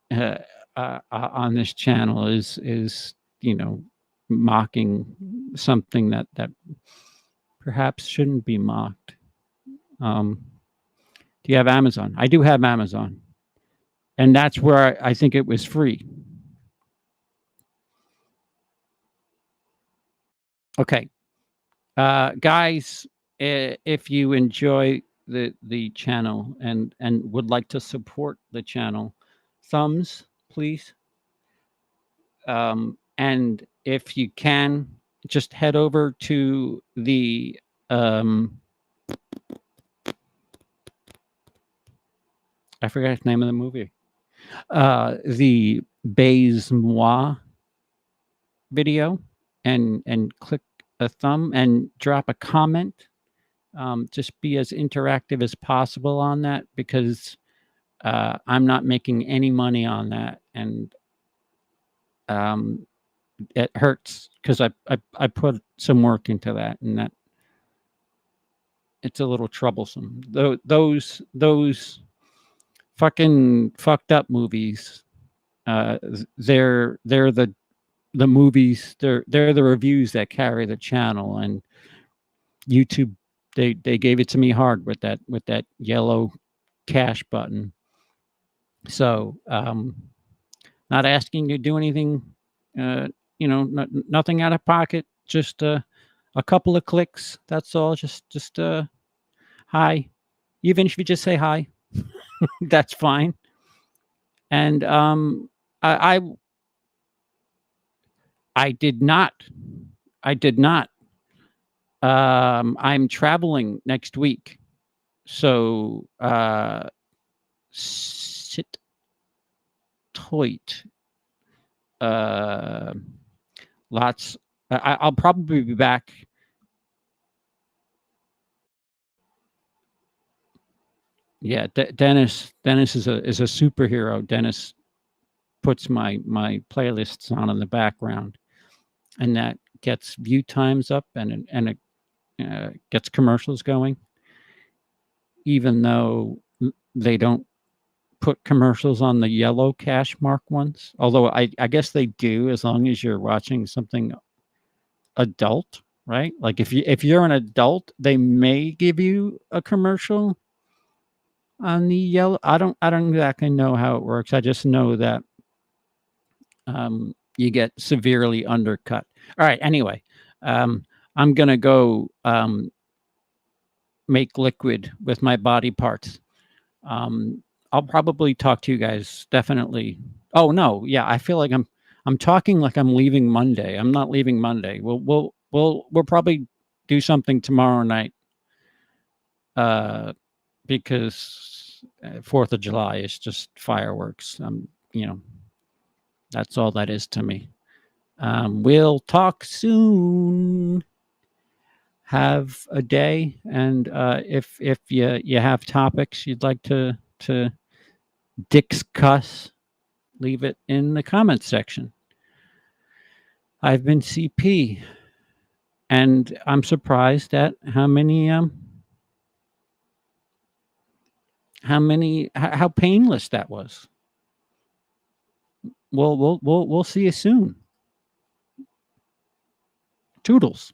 uh, on this channel is mocking something that perhaps shouldn't be mocked. Do you have Amazon? I do have Amazon, and that's where I think it was free. Okay, guys, if you enjoy the channel and would like to support the channel, thumbs, please. And if you can, just head over to the I forgot the name of the movie. The Baise Moi video and click a thumb and drop a comment. Just be as interactive as possible on that, because I'm not making any money on that, and it hurts because I put some work into that, and that it's a little troublesome. Those fucking fucked up movies. They're the movies. They're the reviews that carry the channel, and YouTube. They gave it to me hard with that yellow cash button. So not asking you to do anything. Nothing out of pocket. Just a couple of clicks. That's all. Just hi. Even if you just say hi, that's fine. And I I did not. I did not. I'm traveling next week, so sit tight. Lots. I'll probably be back. Yeah, Dennis is a superhero. Dennis puts my playlists on in the background, and that gets view times up, and it gets commercials going, even though they don't put commercials on the yellow cash mark ones. Although I guess they do, as long as you're watching something adult, right? Like if you're an adult, they may give you a commercial on the yellow. I don't exactly know how it works. I just know that you get severely undercut. All right. Anyway, I'm gonna go make liquid with my body parts. I'll probably talk to you guys definitely. Oh no, yeah, I feel like I'm talking like I'm leaving Monday. I'm not leaving Monday. We'll probably do something tomorrow night. Because 4th of July is just fireworks. That's all that is to me. We'll talk soon. Have a day, and if you have topics you'd like to discuss, leave it in the comments section. I've been CP, and I'm surprised at how many how painless that was. Well, we'll see you soon. Toodles.